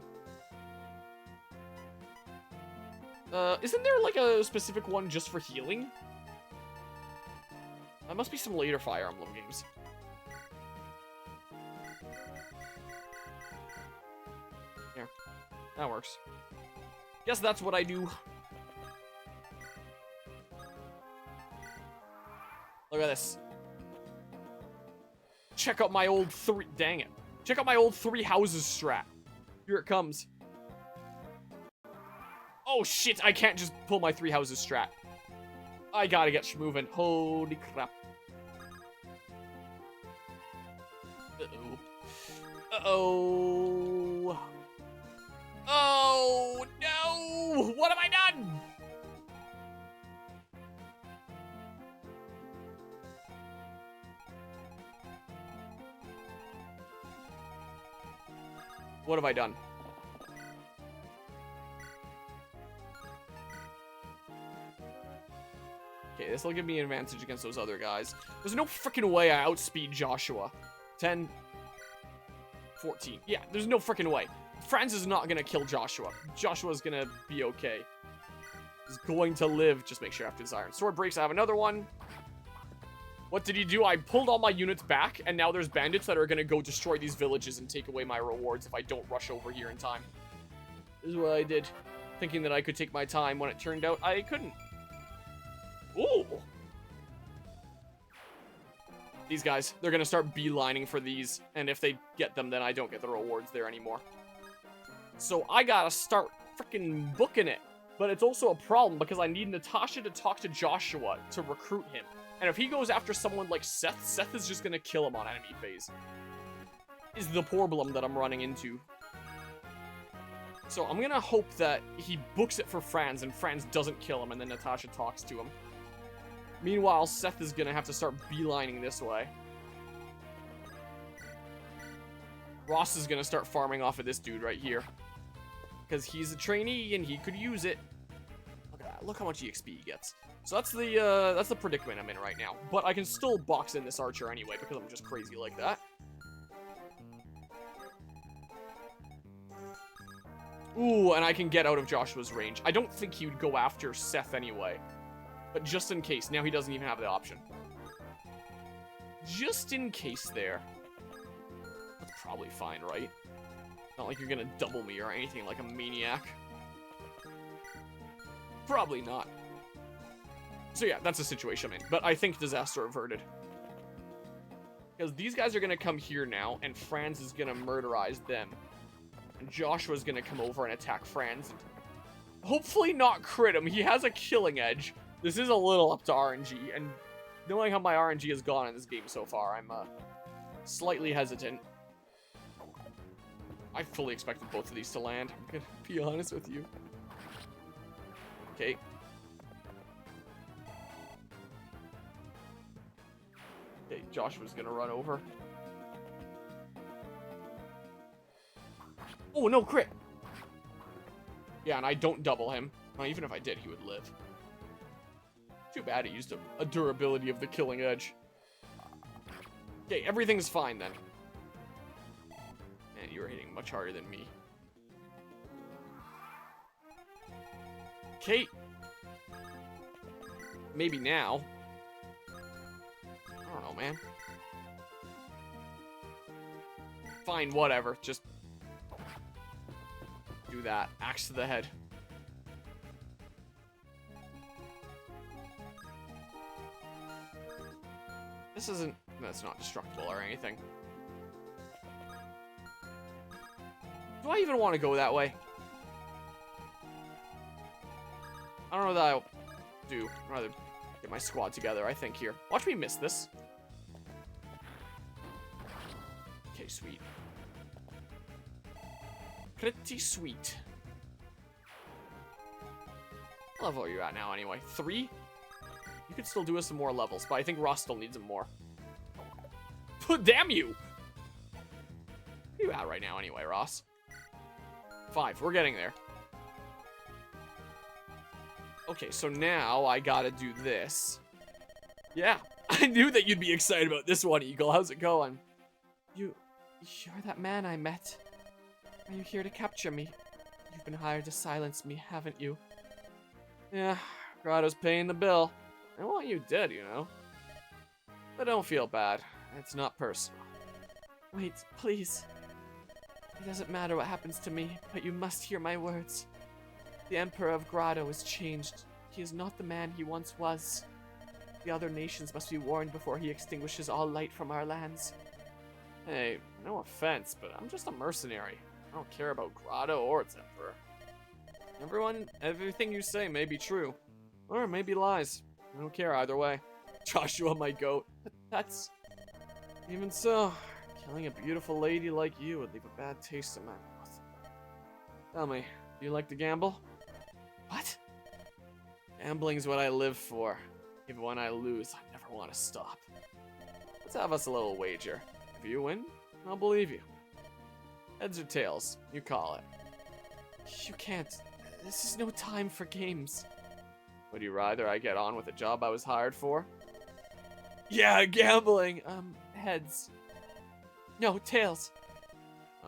Speaker 1: Isn't there, like, a specific one just for healing? That must be some later Fire Emblem games. Here. That works. Guess that's what I do. Look at this. Check out my old dang it. Check out my old 3 houses strat. Here it comes. Oh shit, I can't just pull my 3 houses strat. I gotta get moving. Holy crap. Uh-oh. Uh-oh. Oh, no! What have I done? What have I done? Okay, this will give me an advantage against those other guys. There's no freaking way I outspeed Joshua. 10, 14. Yeah, there's no freaking way. Franz is not gonna kill Joshua. Joshua's gonna be okay. He's going to live. Just make sure after this iron sword breaks, I have another one. What did he do? I pulled all my units back, and now there's bandits that are gonna go destroy these villages and take away my rewards if I don't rush over here in time. This is what I did, thinking that I could take my time when it turned out I couldn't. Ooh! These guys, they're gonna start beelining for these, and if they get them, then I don't get the rewards there anymore. So I gotta start freaking booking it. But it's also a problem because I need Natasha to talk to Joshua to recruit him. And if he goes after someone like Seth, Seth is just gonna kill him on enemy phase. Is the problem that I'm running into. So I'm gonna hope that he books it for Franz and Franz doesn't kill him and then Natasha talks to him. Meanwhile, Seth is gonna have to start beelining this way. Ross is gonna start farming off of this dude right here. Because he's a trainee and he could use it. Look at that. Look how much EXP he gets. So that's the predicament I'm in right now. But I can still box in this archer anyway because I'm just crazy like that. Ooh, and I can get out of Joshua's range. I don't think he would go after Seth anyway. But just in case. Now he doesn't even have the option. Just in case there. That's probably fine, right? Not like you're gonna double me or anything like a maniac. Probably not. So yeah, that's the situation I'm in. But I think disaster averted. Because these guys are gonna come here now, and Franz is gonna murderize them. And Joshua's gonna come over and attack Franz. And hopefully not crit him. He has a killing edge. This is a little up to RNG, and knowing how my RNG has gone in this game so far, I'm slightly hesitant. I fully expected both of these to land. I'm gonna be honest with you. Okay. Okay, Joshua's gonna run over. Oh, no, crit! Yeah, and I don't double him. Well, even if I did, he would live. Too bad he used a durability of the killing edge. Okay, everything's fine then. Man, you were hitting much harder than me. Okay. Maybe now. I don't know, man. Fine, whatever. Just do that. Axe to the head. This isn't... That's not destructible or anything. Do I even want to go that way? I don't know that I'll do. I'd rather get my squad together, I think, here. Watch me miss this. Okay, sweet. Pretty sweet. What level are you at now, anyway? 3? You could still do us some more levels, but I think Ross still needs them more. Damn you! Where are you at right now, anyway, Ross? 5. We're getting there. Okay, so now I gotta do this. Yeah, I knew that you'd be excited about this one, Eagle. How's it going? You're that man I met. Are you here to capture me? You've been hired to silence me, haven't you? Yeah, Grotto's paying the bill. I want you dead, you know. But don't feel bad. It's not personal. Wait, please. It doesn't matter what happens to me, but you must hear my words. The Emperor of Grotto is changed. He is not the man he once was. The other nations must be warned before he extinguishes all light from our lands. Hey, no offense, but I'm just a mercenary. I don't care about Grotto or its Emperor. Everything you say may be true, or it may be lies. I don't care either way. Joshua, my goat. But that's... Even so, killing a beautiful lady like you would leave a bad taste in my mouth. Tell me, do you like to gamble? What? Gambling's what I live for. Even when I lose, I never want to stop. Let's have us a little wager. If you win, I'll believe you. Heads or tails, you call it. You can't. This is no time for games. Would you rather I get on with the job I was hired for? Yeah, gambling. Heads. No, tails.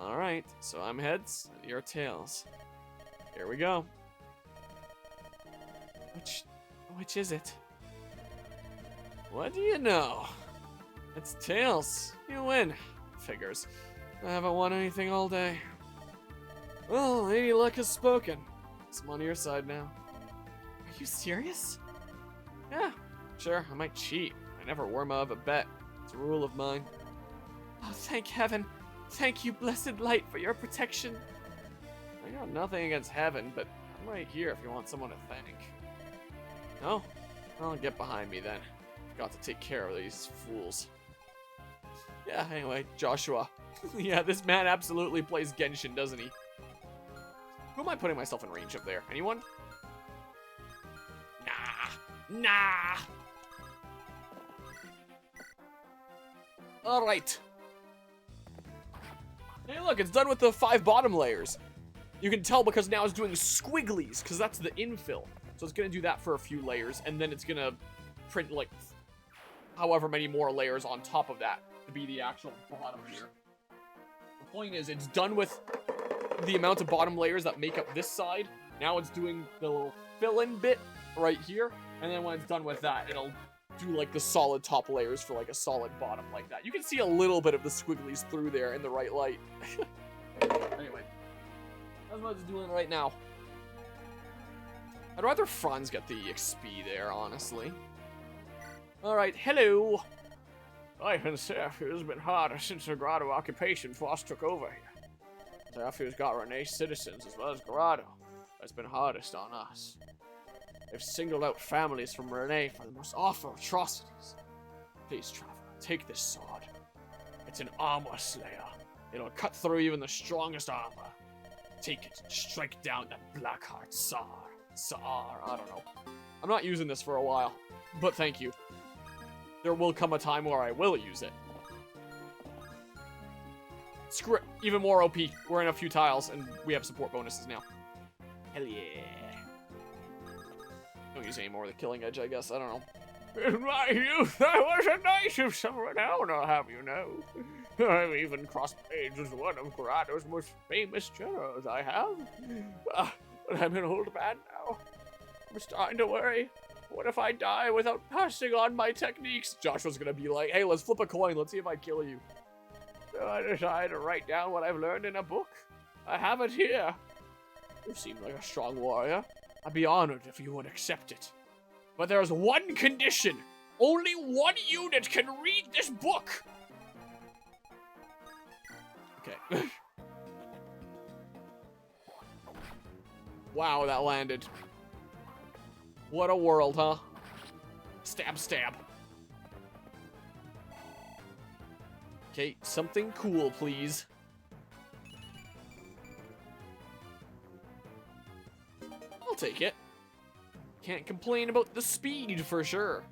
Speaker 1: Alright, so I'm heads, and you're tails. Here we go. Which is it? What do you know? It's tails. You win. Figures. I haven't won anything all day. Well, Lady Luck has spoken. I'm on your side now. Are you serious? Yeah, sure, I might cheat. I never warm up a bet. It's a rule of mine. Oh, thank heaven. Thank you, blessed light, for your protection. I got nothing against heaven, but I'm right here if you want someone to thank. No? Well, get behind me then. Got to take care of these fools. Yeah, anyway, Joshua. Yeah, this man absolutely plays Genshin, doesn't he? Who am I putting myself in range of there? Anyone? Nah. Alright. Hey, look, it's done with the 5 bottom layers. You can tell because now it's doing squigglies, because that's the infill. So it's going to do that for a few layers, and then it's going to print, like, however many more layers on top of that to be the actual bottom here. The point is, it's done with the amount of bottom layers that make up this side. Now it's doing the little fill-in bit right here, and then when it's done with that, it'll do, like, the solid top layers for, like, a solid bottom like that. You can see a little bit of the squigglies through there in the right light. Anyway, that's what it's doing right now. I'd rather Franz get the XP there, honestly. Alright, hello! Life in Seraphir has been harder since the Grotto occupation Frost took over here. Seraphir's got Renee's citizens as well as Grotto. It's been hardest on us. They've singled out families from Renee for the most awful atrocities. Please, traveler, take this sword. It's an armor slayer. It'll cut through even the strongest armor. Take it and strike down that Blackheart Saar, I don't know. I'm not using this for a while, but thank you. There will come a time where I will use it. Screw it, even more OP. We're in a few tiles, and we have support bonuses now. Hell yeah. Don't use any more of the Killing Edge, I guess. I don't know. In my youth, I was a knight of some renown, I'll have you know. I've even crossed paths with one of Grotto's most famous generals, I have. But I'm an old man now. I'm starting to worry. What if I die without passing on my techniques? Joshua's gonna be like, hey, let's flip a coin. Let's see if I kill you. So I decided to write down what I've learned in a book. I have it here. You seem like a strong warrior. I'd be honored if you would accept it. But there's one condition. Only one unit can read this book. Okay. Wow, that landed. What a world, huh? Stab, stab. Okay, something cool, please. I'll take it. Can't complain about the speed for sure.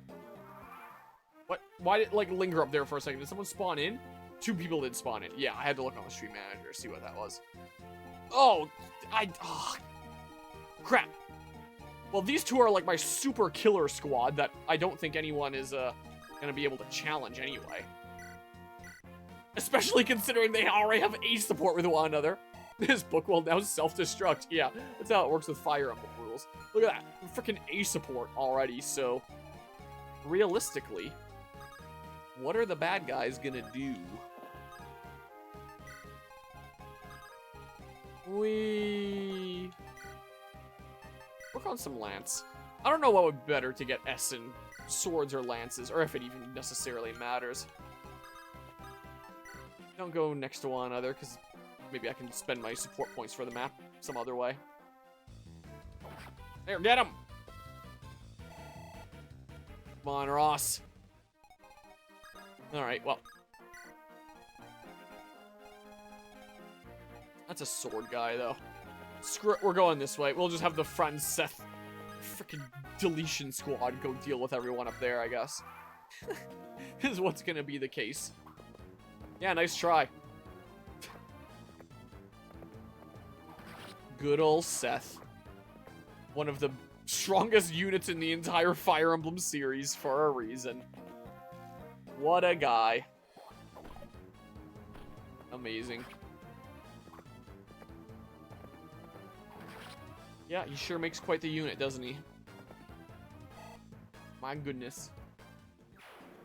Speaker 1: What? Why did it, like, linger up there for a second? Did someone spawn in? 2 people did spawn in. Yeah, I had to look on the stream manager to see what that was. Oh, crap. Well, these 2 are like my super killer squad that I don't think anyone is gonna be able to challenge anyway. Especially considering they already have ace support with one another. This book will now self-destruct. Yeah, that's how it works with Fire Emblem rules. Look at that. Freaking ace support already, so... realistically, what are the bad guys gonna do? We work on some lance. I don't know what would be better to get S in swords or lances, or if it even necessarily matters. Don't go next to one another, because maybe I can spend my support points for the map some other way. There, get him! Come on, Ross. Alright, well. That's a sword guy, though. Screw it, we're going this way. We'll just have the Franz Seth freaking deletion squad go deal with everyone up there, I guess. Is what's gonna be the case. Yeah, nice try. Good old Seth. One of the strongest units in the entire Fire Emblem series for a reason. What a guy. Amazing. Yeah, he sure makes quite the unit, doesn't he? My goodness.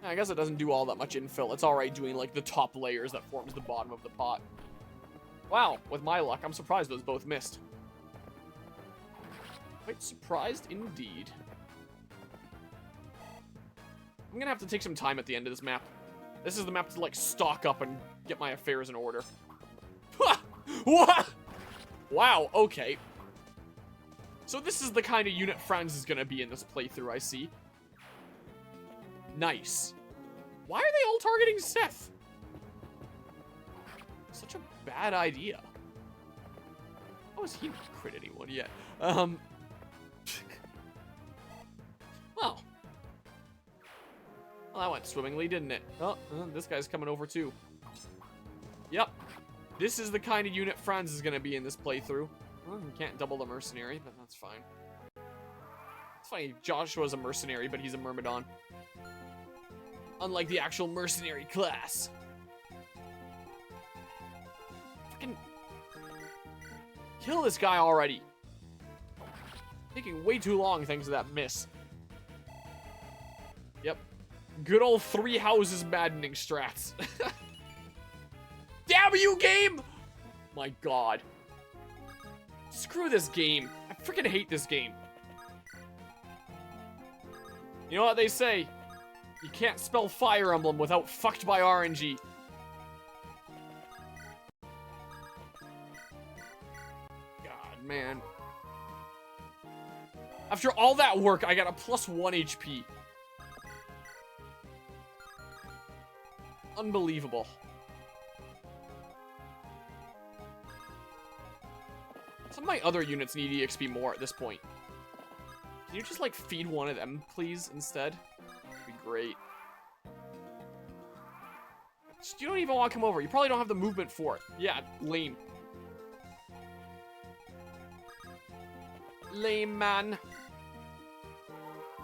Speaker 1: I guess it doesn't do all that much infill. It's already doing, like, the top layers that forms the bottom of the pot. Wow, with my luck, I'm surprised those both missed. Quite surprised indeed. I'm gonna have to take some time at the end of this map. This is the map to, like, stock up and get my affairs in order. What? Wow, okay. So this is the kind of unit Franz is gonna be in this playthrough, I see. Nice. Why are they all targeting Seth? Such a bad idea. How has he not crit anyone yet? Well, that went swimmingly, didn't it? Oh, this guy's coming over too. Yep. This is the kind of unit Franz is gonna be in this playthrough. Well, you can't double the mercenary, but that's fine. It's funny, Joshua's a mercenary, but he's a Myrmidon. Unlike the actual mercenary class. Fucking kill this guy already. Taking way too long thanks to that miss. Yep. Good old 3 houses maddening strats. Damn you, game! My god. Screw this game. I freaking hate this game. You know what they say? You can't spell Fire Emblem without fucked by RNG. God, man. After all that work, I got a +1 HP. Unbelievable. Some of my other units need EXP more at this point. Can you just, like, feed one of them, please, instead? That'd be great. You don't even want to come over. You probably don't have the movement for it. Yeah, lame. Lame, man.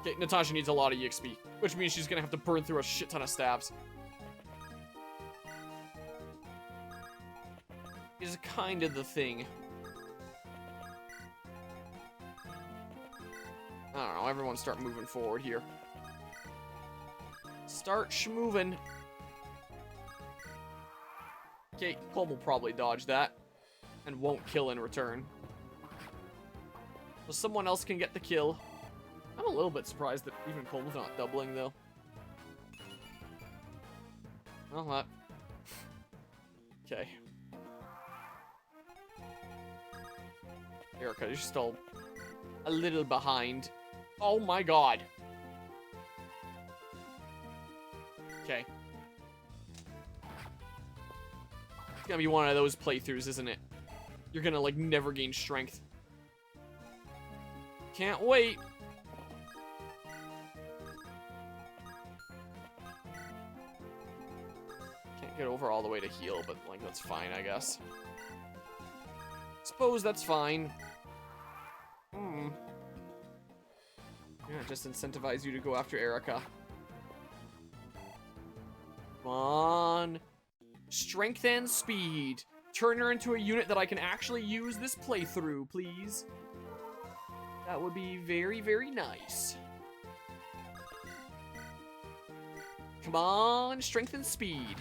Speaker 1: Okay, Natasha needs a lot of EXP, which means she's gonna have to burn through a shit ton of stabs. Is kind of the thing. I don't know, everyone start moving forward here. Start schmoving. Okay, Colm will probably dodge that. And won't kill in return. So someone else can get the kill. I'm a little bit surprised that even Colm's not doubling, though. Well, that... Okay. Eirika, you're still a little behind. Oh my god. Okay. It's gonna be one of those playthroughs, isn't it? You're gonna, like, never gain strength. Can't wait. Can't get over all the way to heal, but, like, that's fine, I guess. Suppose that's fine. Yeah, just incentivize you to go after Eirika. Come on. Strength and speed. Turn her into a unit that I can actually use this playthrough, please. That would be very, very nice. Come on, strength and speed.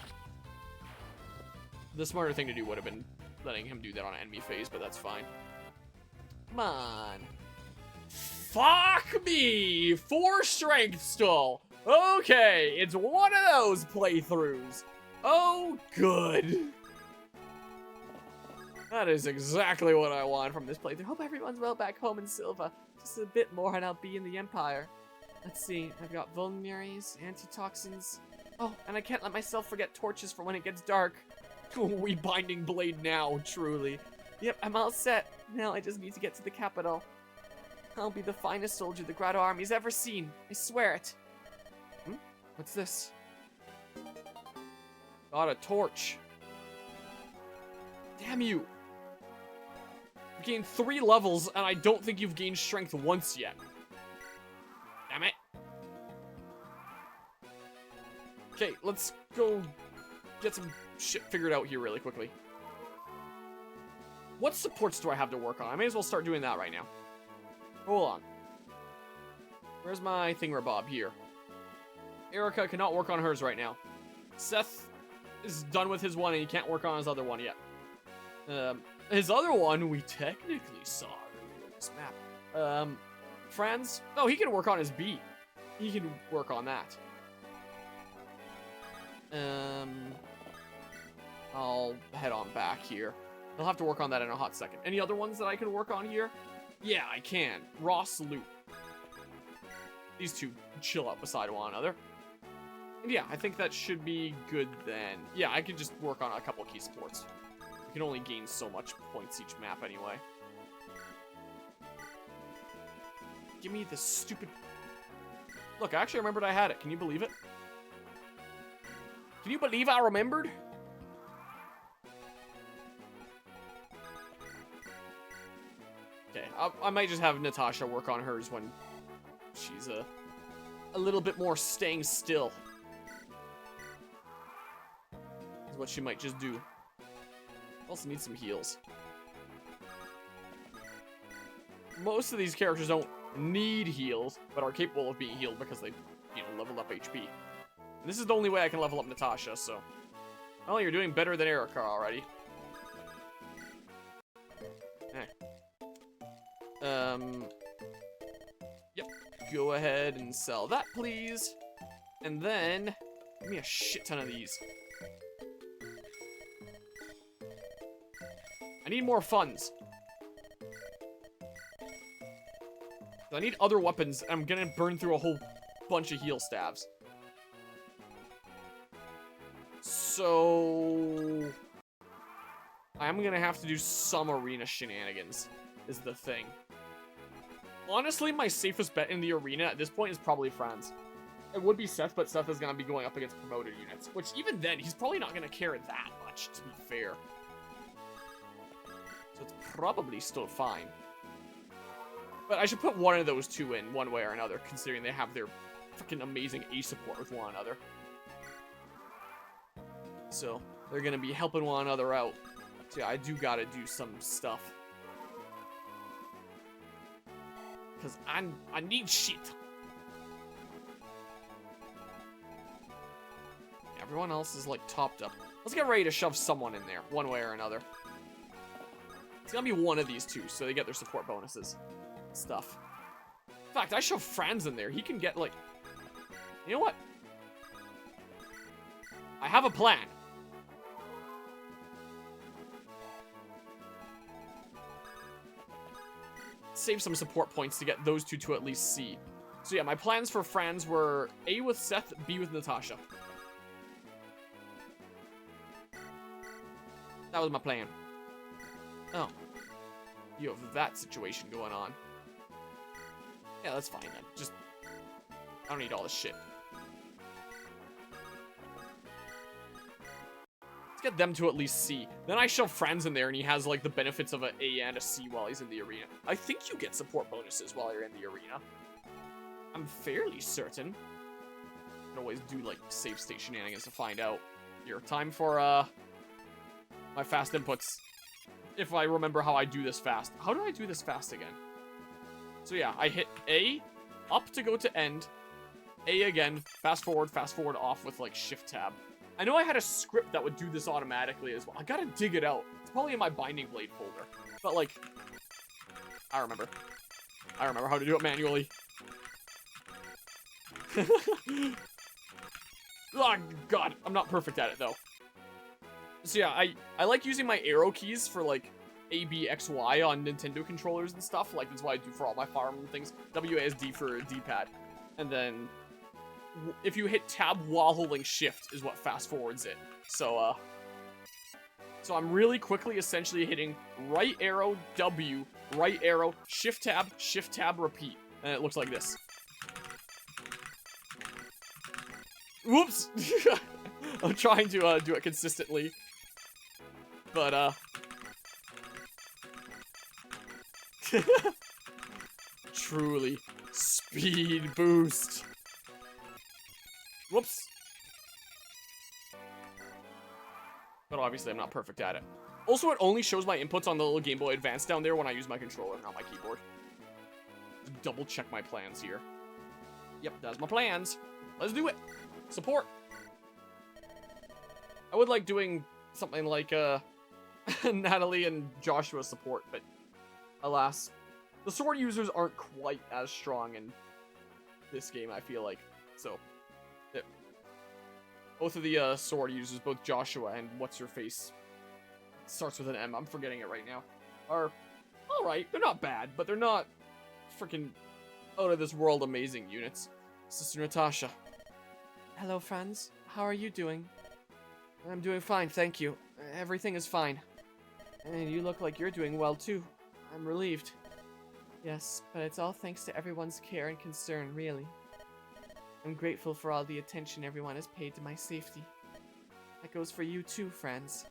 Speaker 1: The smarter thing to do would have been letting him do that on enemy phase, but that's fine. Come on. Fuck me! 4 strength still. Okay, it's one of those playthroughs. Oh, good. That is exactly what I want from this playthrough. Hope everyone's well back home in Silva. Just a bit more and I'll be in the Empire. Let's see, I've got vulneraries, antitoxins. Oh, and I can't let myself forget torches for when it gets dark. We binding blade now, truly. Yep, I'm all set. Now I just need to get to the capital. I'll be the finest soldier the Grotto Army's ever seen. I swear it. What's this? Got a torch. Damn you. You gained 3 levels, and I don't think you've gained strength once yet. Damn it. Okay, let's go get some shit figured out here really quickly. What supports do I have to work on? I may as well start doing that right now. Hold on. Where's my thingamabob here? Eirika cannot work on hers right now. Seth is done with his one and he can't work on his other one yet. His other one we technically saw earlier in this map. Franz, oh, he can work on his B. He can work on that. I'll head on back here. I'll have to work on that in a hot second. Any other ones that I can work on here? Yeah, I can. Ross, Luke. These two chill out beside one another. And yeah, I think that should be good then. Yeah, I can just work on a couple key supports. You can only gain so much points each map anyway. Give me the stupid... Look, I actually remembered I had it. Can you believe it? Can you believe I remembered? Okay, I might just have Natasha work on hers when she's a little bit more staying still. Is what she might just do. Also need some heals. Most of these characters don't need heals, but are capable of being healed because they, leveled up HP. And this is the only way I can level up Natasha, so... Well, you're doing better than Eirika already. Yep. Go ahead and sell that, please. And then, give me a shit ton of these. I need more funds. I need other weapons. I'm gonna burn through a whole bunch of heal stabs. So... I'm gonna have to do some arena shenanigans, is the thing. Honestly, my safest bet in the arena at this point is probably Franz. It would be Seth, but Seth is gonna be going up against promoted units. Which, even then, he's probably not gonna care that much, to be fair. So it's probably still fine. But I should put one of those two in, one way or another, considering they have their freaking amazing A support with one another. So, they're gonna be helping one another out. So yeah, I do gotta do some stuff. Because I need shit. Everyone else is, like, topped up. Let's get ready to shove someone in there, one way or another. It's gonna be one of these two, so they get their support bonuses. Stuff. In fact, I shove Franz in there. He can get, like... You know what? I have a plan. Save some support points to get those two to at least C. So yeah, my plans for Franz were A with Seth, B with Natasha. That was my plan. Oh. You have that situation going on. Yeah, that's fine then. Just... I don't need all this shit. Let's get them to at least C. Then I shove Franz in there and he has, like, the benefits of an A and a C while he's in the arena. I think you get support bonuses while you're in the arena. I'm fairly certain. You can always do, like, save state shenanigans to find out. Here, time for, my fast inputs. If I remember how I do this fast. How do I do this fast again? So yeah, I hit A, up to go to end, A again, fast forward off with, like, shift tab. I know I had a script that would do this automatically as well. I gotta dig it out. It's probably in my Binding Blade folder. But, like, I remember. I remember how to do it manually. Oh, God. I'm not perfect at it, though. So, yeah, I like using my arrow keys for, like, A, B, X, Y on Nintendo controllers and stuff. Like, that's what I do for all my Fire Emblem things. WASD for D-pad. And then... if you hit tab while holding shift is what fast forwards it. So, so I'm really quickly essentially hitting right arrow, W, right arrow, shift tab, repeat. And it looks like this. Whoops! I'm trying to, do it consistently. But, truly, speed boost. Whoops. But obviously I'm not perfect at it. Also, it only shows my inputs on the little Game Boy Advance down there when I use my controller, not my keyboard. double check my plans here. Yep, that's my plans. Let's do it. Support. I would like doing something like Natalie and Joshua support, but alas, the sword users aren't quite as strong in this game, I feel like. So, yeah. Both of the sword users, both Joshua and what's-her-face, starts with an M, I'm forgetting it right now, are alright. They're not bad, but they're not freaking out-of-this-world amazing units. Sister Natasha. Hello, friends. How are you doing? I'm doing fine, thank you. Everything is fine. And you look like you're doing well, too. I'm relieved. Yes, but it's all thanks to everyone's care and concern, really. I'm grateful for all the attention everyone has paid to my safety. That goes for you too, friends.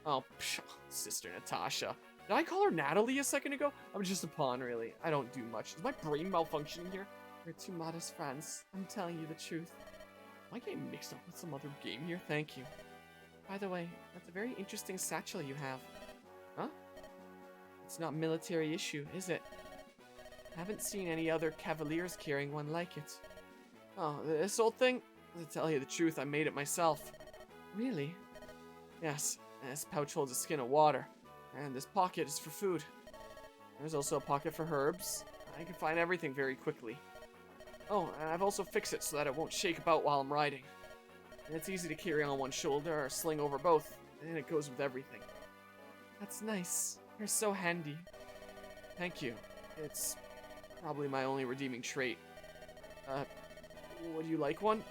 Speaker 1: Oh, psh, Sister Natasha. Did I call her Natalie a second ago? I'm just a pawn, really. I don't do much. Is my brain malfunctioning here? We're two modest friends. I'm telling you the truth. Am I getting mixed up with some other game here? Thank you. By the way, that's a very interesting satchel you have. Huh? It's not military issue, is it? I haven't seen any other cavaliers carrying one like it. Oh, this old thing? To tell you the truth, I made it myself. Really? Yes, this pouch holds a skin of water, and this pocket is for food. There's also a pocket for herbs. I can find everything very quickly. Oh, and I've also fixed it so that it won't shake about while I'm riding. And it's easy to carry on one shoulder or sling over both, and it goes with everything. That's nice. You're so handy. Thank you. It's probably my only redeeming trait. Would you like one?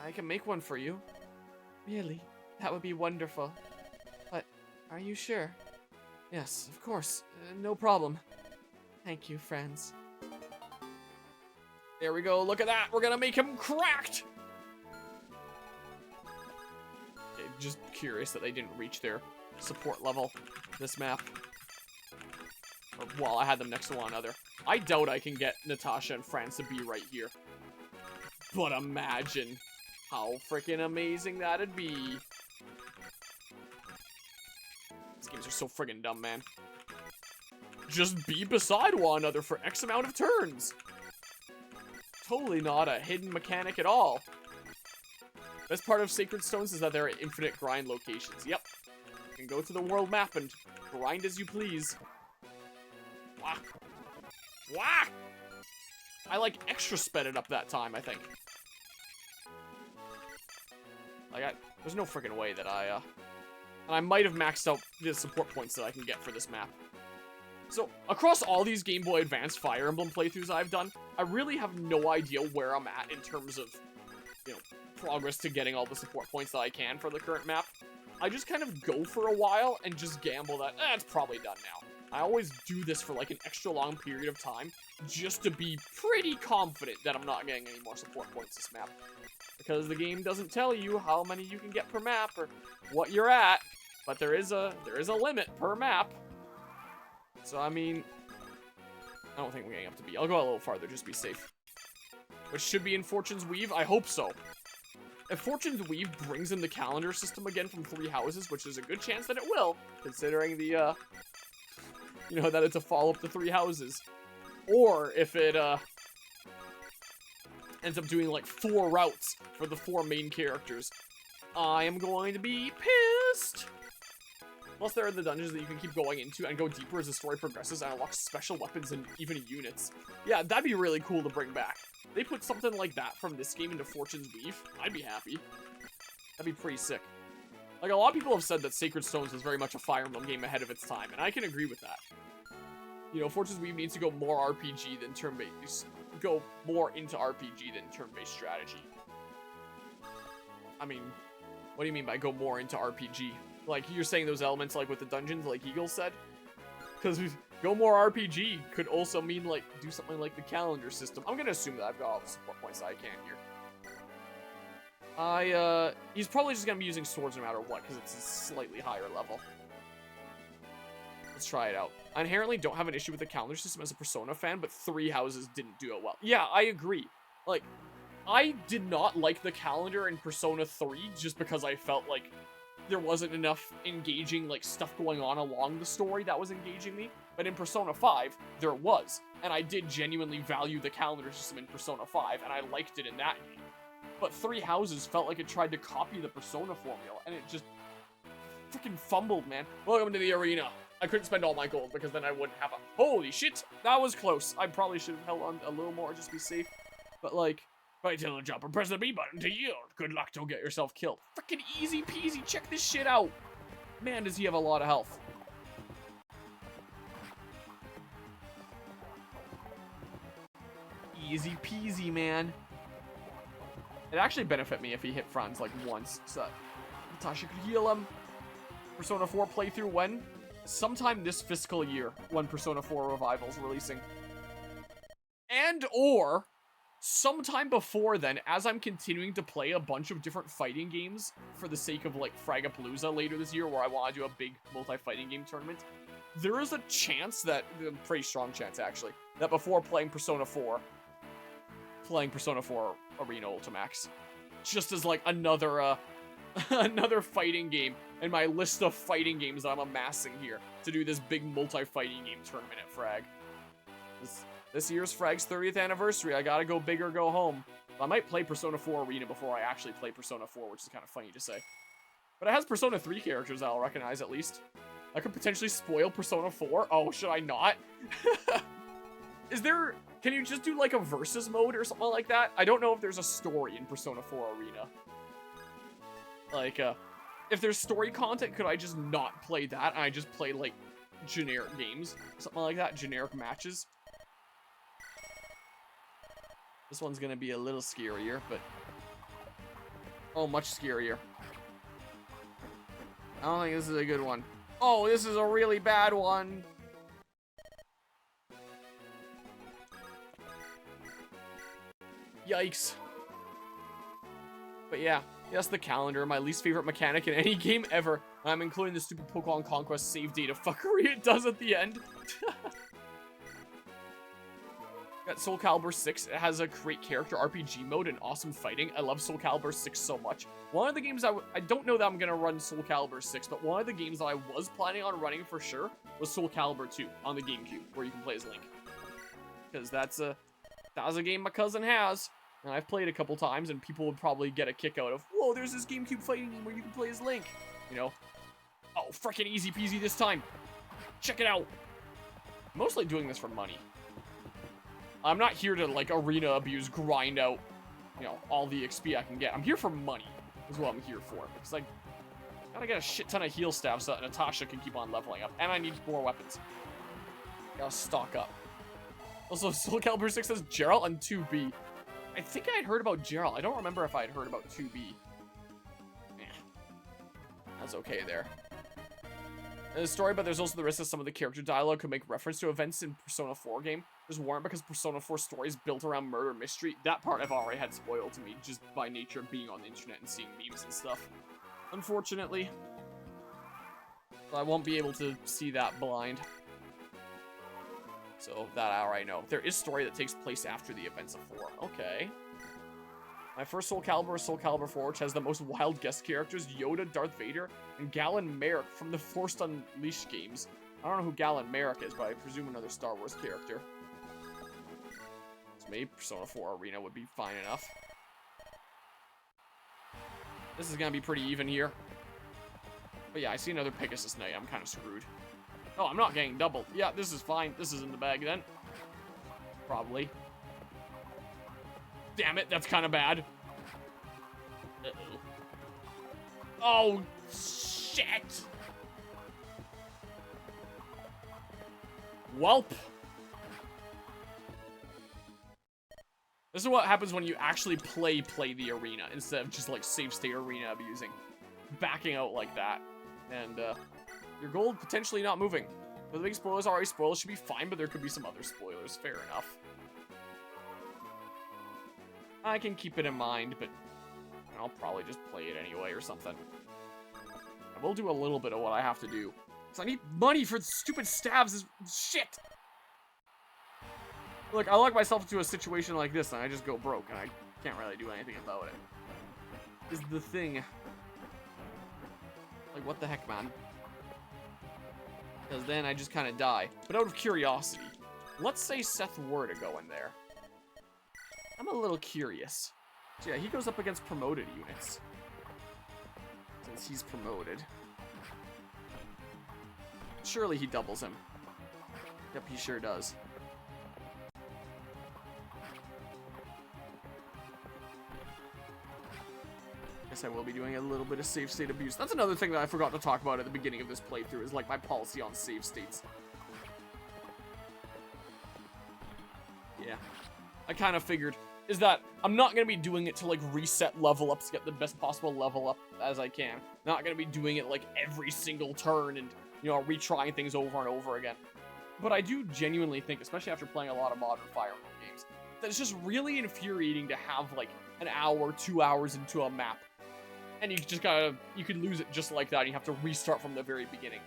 Speaker 1: I can make one for you. Really? That would be wonderful. But, are you sure? Yes, of course. No problem. Thank you, friends. There we go, look at that! We're gonna make him cracked! Okay, just curious that they didn't reach their support level this map. Or, well, I had them next to one another. I doubt I can get Natasha and France to be right here. But imagine how freaking amazing that'd be. These games are so friggin' dumb, man. Just be beside one another for X amount of turns. Totally not a hidden mechanic at all. Best part of Sacred Stones is that there are infinite grind locations. Yep. You can go to the world map and grind as you please. Wah. Wah! I like extra sped it up that time, I think. Like, there's no freaking way that and I might have maxed out the support points that I can get for this map. So, across all these Game Boy Advance Fire Emblem playthroughs I've done, I really have no idea where I'm at in terms of, you know, progress to getting all the support points that I can for the current map. I just kind of go for a while and just gamble that, it's probably done now. I always do this for like an extra long period of time, just to be pretty confident that I'm not getting any more support points this map. Because the game doesn't tell you how many you can get per map or what you're at, but there is a limit per map. So, I mean, I don't think we're getting up to B. I'll go a little farther, just be safe. Which should be in Fortune's Weave? I hope so. If Fortune's Weave brings in the calendar system again from 3 houses, which is a good chance that it will, considering the, you know, that it's a follow-up to 3 houses. Or if it, ends up doing, like, 4 routes for the 4 main characters, I am going to be pissed! Plus, there are the dungeons that you can keep going into and go deeper as the story progresses and unlock special weapons and even units. Yeah, that'd be really cool to bring back. If they put something like that from this game into Fortune's Weave, I'd be happy. That'd be pretty sick. Like, a lot of people have said that Sacred Stones is very much a Fire Emblem game ahead of its time, and I can agree with that. You know, Fortune's Weave needs to go more RPG than turn-based. Go more into RPG than turn-based strategy. I mean, what do you mean by go more into RPG? Like, you're saying those elements, like, with the dungeons, like Eagle said? Because go more RPG could also mean, like, do something like the calendar system. I'm gonna assume that I've got all the support points that I can here. He's probably just gonna be using swords no matter what, because it's a slightly higher level. Let's try it out. I inherently don't have an issue with the calendar system as a Persona fan, but 3 houses didn't do it well. Yeah, I agree. Like, I did not like the calendar in Persona 3 just because I felt like there wasn't enough engaging, like, stuff going on along the story that was engaging me. But in Persona 5, there was. And I did genuinely value the calendar system in Persona 5, and I liked it in that game. But Three Houses felt like it tried to copy the Persona formula, and it just freaking fumbled, man. Welcome to the arena. I couldn't spend all my gold, because then I wouldn't have a... Holy shit! That was close. I probably should have held on a little more just to be safe. But, like... Right till the jump and press the B button to yield. Good luck, don't get yourself killed. Freaking easy peasy, check this shit out. Man, does he have a lot of health. Easy peasy, man. It'd actually benefit me if he hit Franz like once, so that Natasha could heal him. Persona 4 playthrough when? Sometime this fiscal year, when Persona 4 Revival's releasing. And or... sometime before then, as I'm continuing to play a bunch of different fighting games for the sake of, like, Fragapalooza later this year, where I want to do a big multi-fighting game tournament, there is a chance that, a pretty strong chance, actually, that before playing Persona 4 Arena Ultimax, just as, like, another fighting game in my list of fighting games that I'm amassing here to do this big multi-fighting game tournament at Frag. This year's Frag's 30th anniversary. I gotta go big or go home. I might play Persona 4 Arena before I actually play Persona 4, which is kind of funny to say. But it has Persona 3 characters that I'll recognize at least. I could potentially spoil Persona 4. Oh, should I not? Can you just do like a versus mode or something like that? I don't know if there's a story in Persona 4 Arena. Like, if there's story content, could I just not play that and I just play like generic games? Something like that, generic matches? This one's gonna be a little scarier, but... oh, much scarier. I don't think this is a good one. Oh, this is a really bad one. Yikes. But yeah, yes, the calendar, my least favorite mechanic in any game ever. I'm including the stupid Pokemon Conquest save data fuckery it does at the end. Got Soul Calibur 6. It has a great character RPG mode and awesome fighting. I love Soul Calibur 6 so much. One of the games I don't know that I'm going to run Soul Calibur 6, but one of the games that I was planning on running for sure was Soul Calibur 2 on the GameCube, where you can play as Link. Because that was a game my cousin has, and I've played a couple times, and people would probably get a kick out of, whoa, there's this GameCube fighting game where you can play as Link. You know? Oh, frickin' easy peasy this time. Check it out. I'm mostly doing this for money. I'm not here to, like, arena abuse, grind out, you know, all the XP I can get. I'm here for money, is what I'm here for. Because, like, gotta get a shit ton of heal stabs so that Natasha can keep on leveling up. And I need more weapons. Gotta stock up. Also, Soul Calibur 6 says Geralt and 2B. I think I had heard about Geralt. I don't remember if I had heard about 2B. Eh. That's okay there. There's a story, but there's also the risk that some of the character dialogue could make reference to events in Persona 4 game. There's warrant because Persona 4 story is built around murder mystery. That part I've already had spoiled to me, just by nature of being on the internet and seeing memes and stuff. Unfortunately. So I won't be able to see that blind. So that I already know. There is story that takes place after the events of 4. Okay. My first Soul Calibur is Soul Calibur 4, which has the most wild guest characters, Yoda, Darth Vader, and Galen Merrick from the Force Unleashed games. I don't know who Galen Merrick is, but I presume another Star Wars character. So maybe Persona 4 Arena would be fine enough. This is gonna be pretty even here. But yeah, I see another Pegasus Knight. I'm kind of screwed. Oh, I'm not getting doubled. Yeah, this is fine. This is in the bag then. Probably. Damn it, that's kind of bad. Uh-oh. Oh, shit. Welp. This is what happens when you actually play the arena instead of just like save state arena abusing. Backing out like that. And your gold potentially not moving. The big spoilers already spoiled should be fine, but there could be some other spoilers. Fair enough. I can keep it in mind, but I'll probably just play it anyway or something. I will do a little bit of what I have to do. Because I need money for stupid stabs is shit! Look, I lock myself into a situation like this and I just go broke and I can't really do anything about it. Is the thing. Like, what the heck, man? Because then I just kind of die. But out of curiosity, let's say Seth were to go in there. I'm a little curious. So yeah, he goes up against promoted units. Since he's promoted. Surely he doubles him. Yep, he sure does. Guess I will be doing a little bit of save state abuse. That's another thing that I forgot to talk about at the beginning of this playthrough, is like my policy on save states. Yeah. I kind of figured, is that I'm not going to be doing it to like reset level ups to get the best possible level up as I can. Not going to be doing it like every single turn and, you know, retrying things over and over again. But I do genuinely think, especially after playing a lot of modern Fire Emblem games, that it's just really infuriating to have like an hour, 2 hours into a map. And you just gotta, you could lose it just like that. And you have to restart from the very beginning.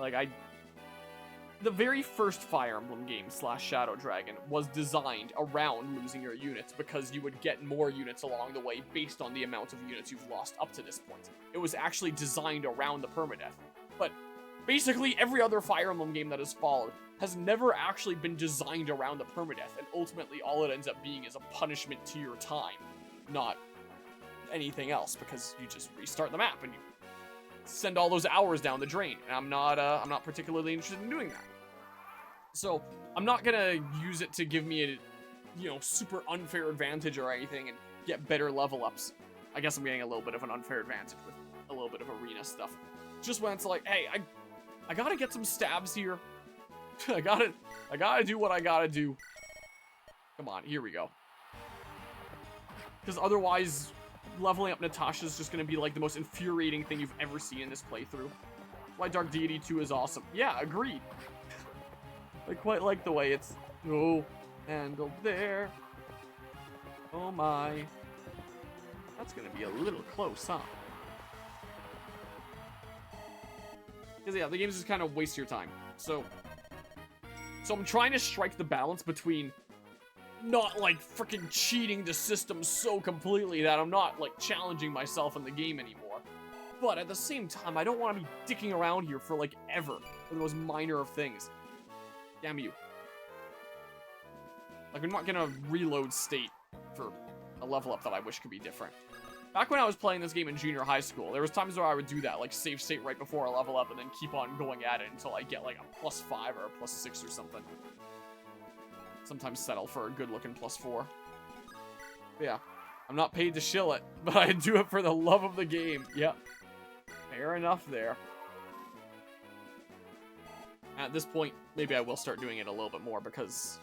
Speaker 1: Like the very first Fire Emblem game / Shadow Dragon was designed around losing your units because you would get more units along the way based on the amount of units you've lost up to this point. It was actually designed around the permadeath. But basically every other Fire Emblem game that has followed has never actually been designed around the permadeath, and ultimately all it ends up being is a punishment to your time, not anything else, because you just restart the map and you send all those hours down the drain. And I'm not particularly interested in doing that. So I'm not gonna use it to give me a, you know, super unfair advantage or anything and get better level ups. I guess I'm getting a little bit of an unfair advantage with a little bit of arena stuff. Just when it's like, hey, I gotta get some stabs here. I gotta do what I gotta do. Come on, here we go. Because otherwise, leveling up Natasha is just going to be like the most infuriating thing you've ever seen in this playthrough. Why Dark Deity 2 is awesome. Yeah, agreed. I quite like the way it's... Oh, handled there. Oh my. That's going to be a little close, huh? Because yeah, the games just kind of waste your time. So I'm trying to strike the balance between not like freaking cheating the system so completely that I'm not like challenging myself in the game anymore. But at the same time, I don't want to be dicking around here for like ever for the most minor of things. Damn you. Like, I'm not gonna reload state for a level up that I wish could be different. Back when I was playing this game in junior high school, there was times where I would do that, like save state right before a level up and then keep on going at it until I get like a +5 or a +6 or something. Sometimes settle for a good-looking +4. But yeah, I'm not paid to shill it, but I do it for the love of the game. Yep. Fair enough there. At this point, maybe I will start doing it a little bit more because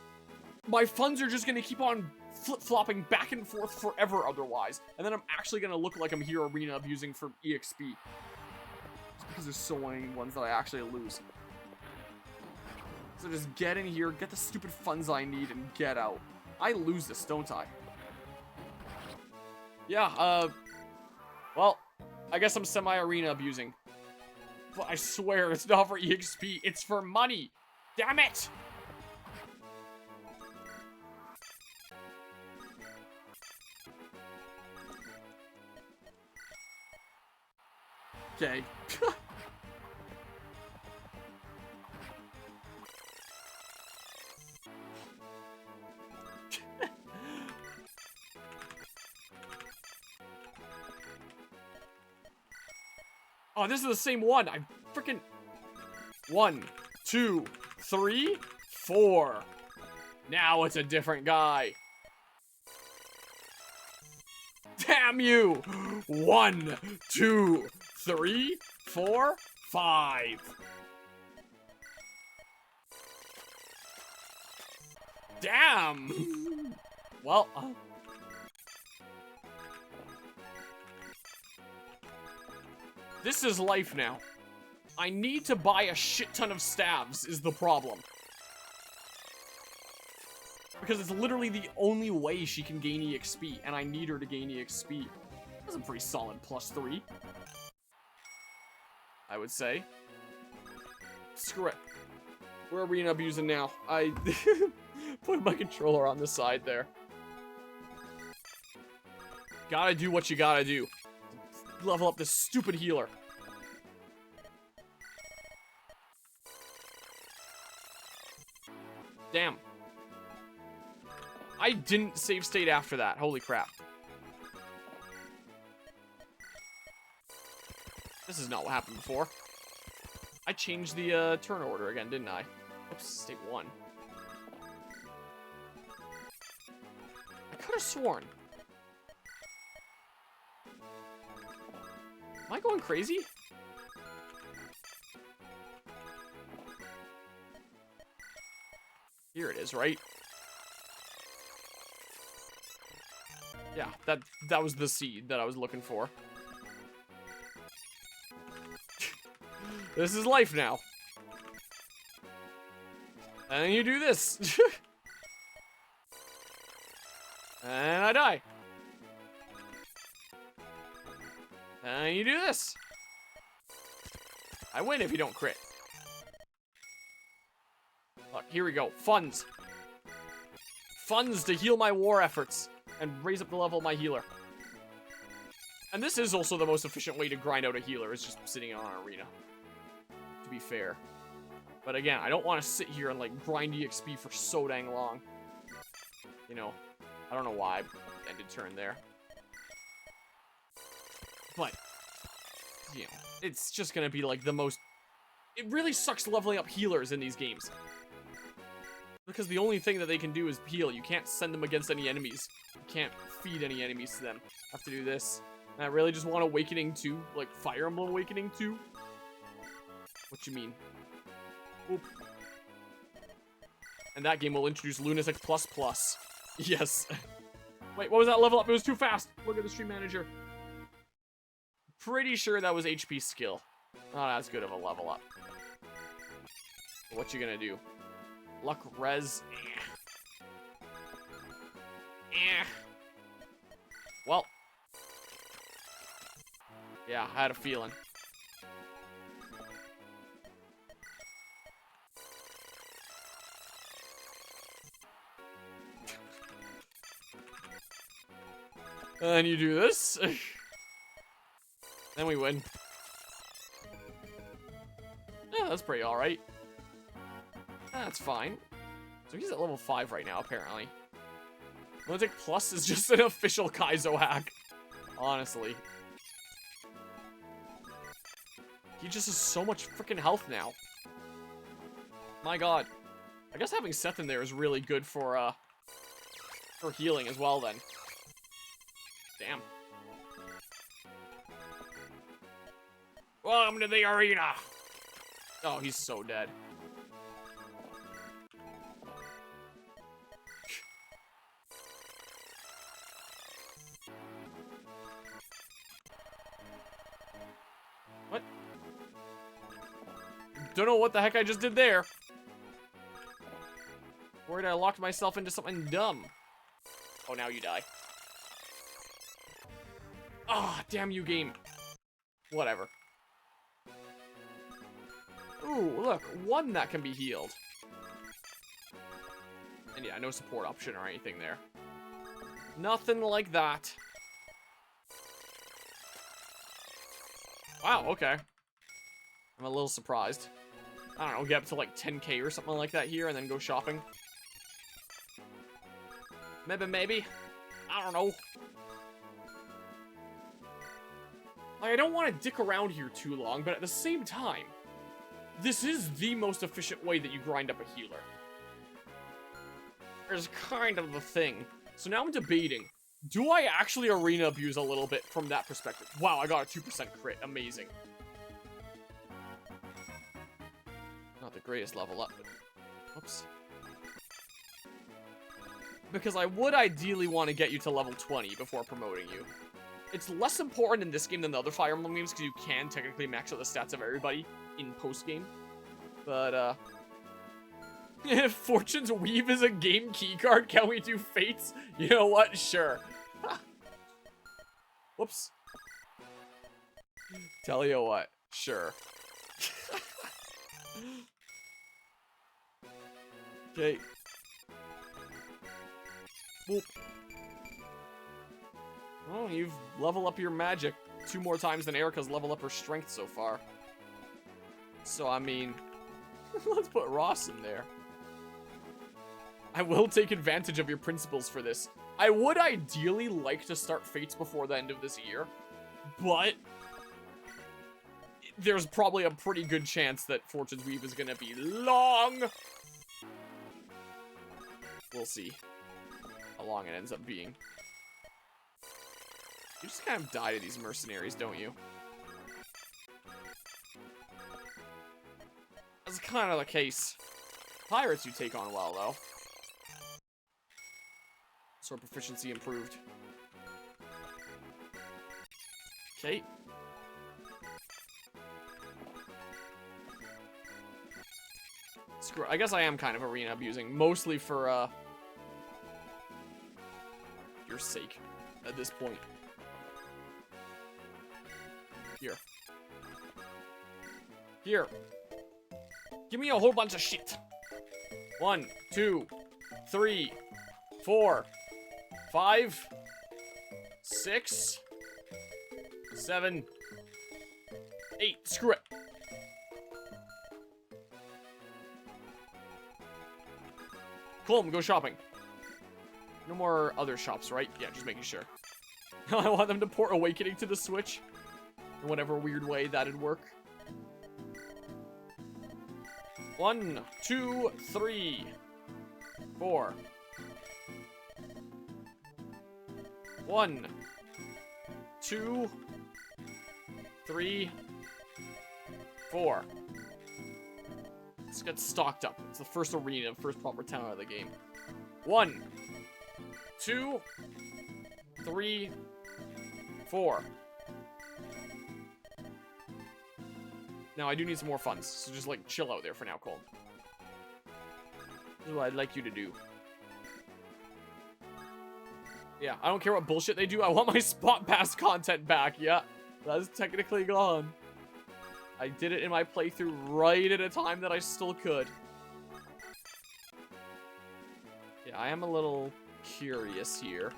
Speaker 1: my funds are just going to keep on flip-flopping back and forth forever otherwise. And then I'm actually going to look like I'm here arena abusing for EXP. Just because there's so many ones that I actually lose. So just get in here, get the stupid funds I need, and get out. I lose this, don't I? Yeah, well, I guess I'm semi-arena abusing. But I swear, it's not for EXP, it's for money! Damn it! Okay. Oh, this is the same one. I freaking... 1, 2, 3, 4. Now it's a different guy. Damn you! 1, 2, 3, 4, 5. Damn! Well... This is life now. I need to buy a shit ton of stabs is the problem. Because it's literally the only way she can gain EXP, and I need her to gain EXP. That's a pretty solid +3. I would say. Screw it. We're arena abusing now. I put my controller on the side there. Gotta do what you gotta do. Level up this stupid healer. Damn. I didn't save state after that. Holy crap. This is not what happened before. I changed the turn order again, didn't I? Oops, state 1. I could have sworn. Am I going crazy? Here it is, right? Yeah, that was the seed that I was looking for. This is life now. And you do this. And I die. And you do this. I win if you don't crit. Look, here we go. Funds. Funds to heal my war efforts and raise up the level of my healer. And this is also the most efficient way to grind out a healer, is just sitting on an arena. To be fair. But again, I don't want to sit here and like grind EXP for so dang long. You know, I don't know why I ended turn there. But, you know, it's just gonna be like the most... It really sucks leveling up healers in these games. Because the only thing that they can do is heal. You can't send them against any enemies. You can't feed any enemies to them. Have to do this. And I really just want Awakening 2, like Fire Emblem Awakening 2. What you mean? Oop. And that game will introduce Lunatic Plus Plus. Yes. Wait, what was that level up? It was too fast. Look at the stream manager. Pretty sure that was HP skill. Not as good of a level up. But what you gonna do? Luck res. Well. Yeah, I had a feeling. And you do this. Then we win. Yeah, that's pretty alright. That's fine. So he's at level 5 right now, apparently. Lunatic Plus is just an official Kaizo hack. Honestly. He just has so much freaking health now. My god. I guess having Seth in there is really good for healing as well, then. Damn. Welcome to the arena! Oh, he's so dead. What? Don't know what the heck I just did there. Worried I locked myself into something dumb. Oh, now you die. Ah, oh, damn you, game. Whatever. Ooh, look, one that can be healed. And yeah, no support option or anything there. Nothing like that. Wow, okay. I'm a little surprised. I don't know, get up to like 10k or something like that here and then go shopping. Maybe. I don't know. Like, I don't want to dick around here too long, but at the same time, this is the most efficient way that you grind up a healer. There's kind of the thing. So now I'm debating, do I actually arena abuse a little bit from that perspective? Wow, I got a 2% crit. Amazing. Not the greatest level up, but... Whoops. Because I would ideally want to get you to level 20 before promoting you. It's less important in this game than the other Fire Emblem games, because you can technically max out the stats of everybody in post-game. But, if Fortune's Weave is a game keycard, can we do Fates? You know what? Sure. Whoops. Tell you what. Sure. Okay. Boop. Oh, you've leveled up your magic 2 more times than Eirika's leveled up her strength so far. So, I mean, let's put Ross in there. I will take advantage of your principles for this. I would ideally like to start Fates before the end of this year, but there's probably a pretty good chance that Fortune's Weave is gonna be long. We'll see how long it ends up being. You just kind of die to these mercenaries, don't you? That's kind of the case. Pirates you take on well, though. Sword proficiency improved. Okay. Screw it. I guess I am kind of arena abusing, mostly for your sake at this point. Here. Here. Give me a whole bunch of shit. 1, 2, 3, 4, 5, 6, 7, 8. Screw it. Cool, go shopping. No more other shops, right? Yeah, just making sure. I want them to port Awakening to the Switch. In whatever weird way that'd work. 1, 2, 3, 4. 1, 2, 3, 4. Let's get stocked up. It's the first arena, first proper town out of the game. 1, 2, 3, 4. Now, I do need some more funds, so just, like, chill out there for now, Cole. This is what I'd like you to do. Yeah, I don't care what bullshit they do. I want my spot pass content back. Yeah, that's technically gone. I did it in my playthrough right at a time that I still could. Yeah, I am a little curious here.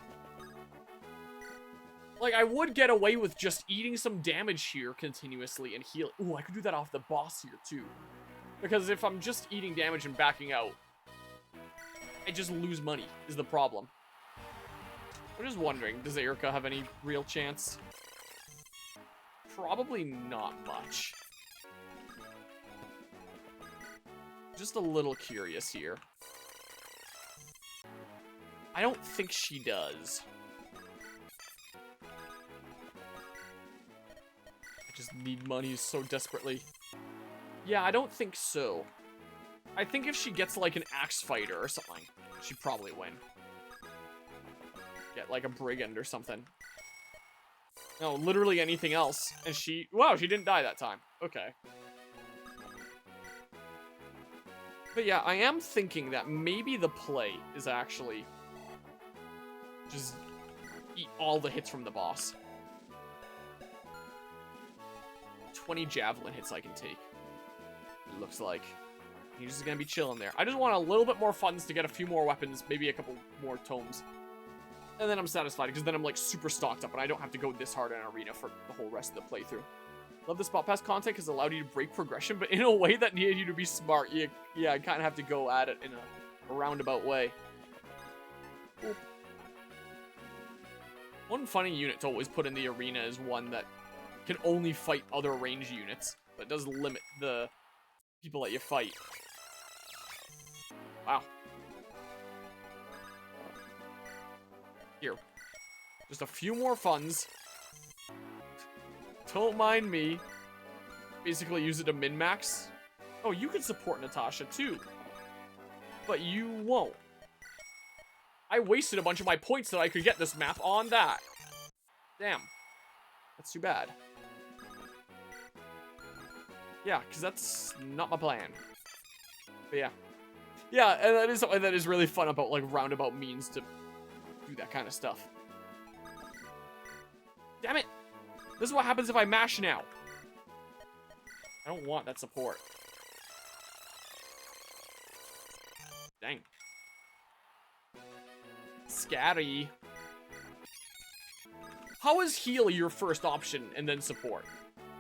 Speaker 1: Like, I would get away with just eating some damage here continuously and heal. Ooh, I could do that off the boss here, too. Because if I'm just eating damage and backing out, I just lose money, is the problem. I'm just wondering, does Eirika have any real chance? Probably not much. Just a little curious here. I don't think she does. Just need money so desperately. Yeah, I don't think so. I think if she gets like an axe fighter or something, she'd probably win. Get like a brigand or something. No, literally anything else. And she... Wow, she didn't die that time. Okay. But yeah, I am thinking that maybe the play is actually just eat all the hits from the boss. 20 javelin hits I can take. It looks like. He's just gonna be chilling there. I just want a little bit more funds to get a few more weapons, maybe a couple more tomes. And then I'm satisfied, because then I'm like super stocked up and I don't have to go this hard in an arena for the whole rest of the playthrough. Love the spot pass content because it allowed you to break progression, but in a way that needed you to be smart. Yeah, I kind of have to go at it in a roundabout way. Oop. One funny unit to always put in the arena is one that can only fight other range units, but does limit the people that you fight. Wow. Here. Just a few more funds. Don't mind me. Basically use it to min-max. Oh, you can support Natasha too. But you won't. I wasted a bunch of my points that I could get this map on that. Damn. That's too bad. Yeah, because that's not my plan. But yeah. Yeah, and that is something that is really fun about, like, roundabout means to do that kind of stuff. Damn it! This is what happens if I mash now. I don't want that support. Dang. Scary. How is heal your first option and then support?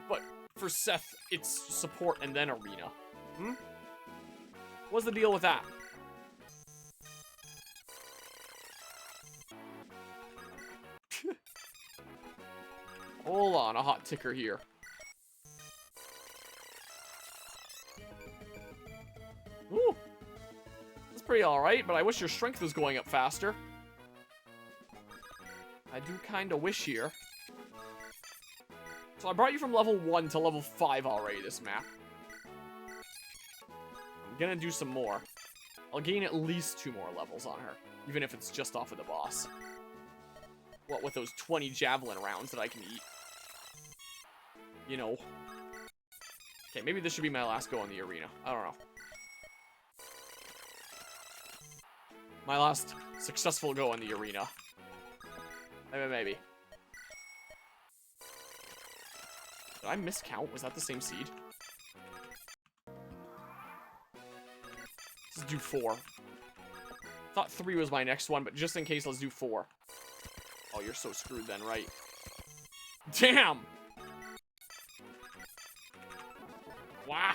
Speaker 1: But for Seth, it's support and then arena. Hmm? What's the deal with that? Hold on, a hot ticker here. Ooh. That's pretty alright, but I wish your strength was going up faster. I do kind of wish here. So I brought you from level 1 to level 5 already, this map. I'm gonna do some more. I'll gain at least 2 more levels on her, even if it's just off of the boss. What with those 20 javelin rounds that I can eat. You know. Okay, maybe this should be my last go on the arena. I don't know. My last successful go on the arena. Maybe. Did I miscount? Was that the same seed? Let's do 4. Thought 3 was my next one, but just in case, let's do 4. Oh, you're so screwed then, right? Damn! Wow.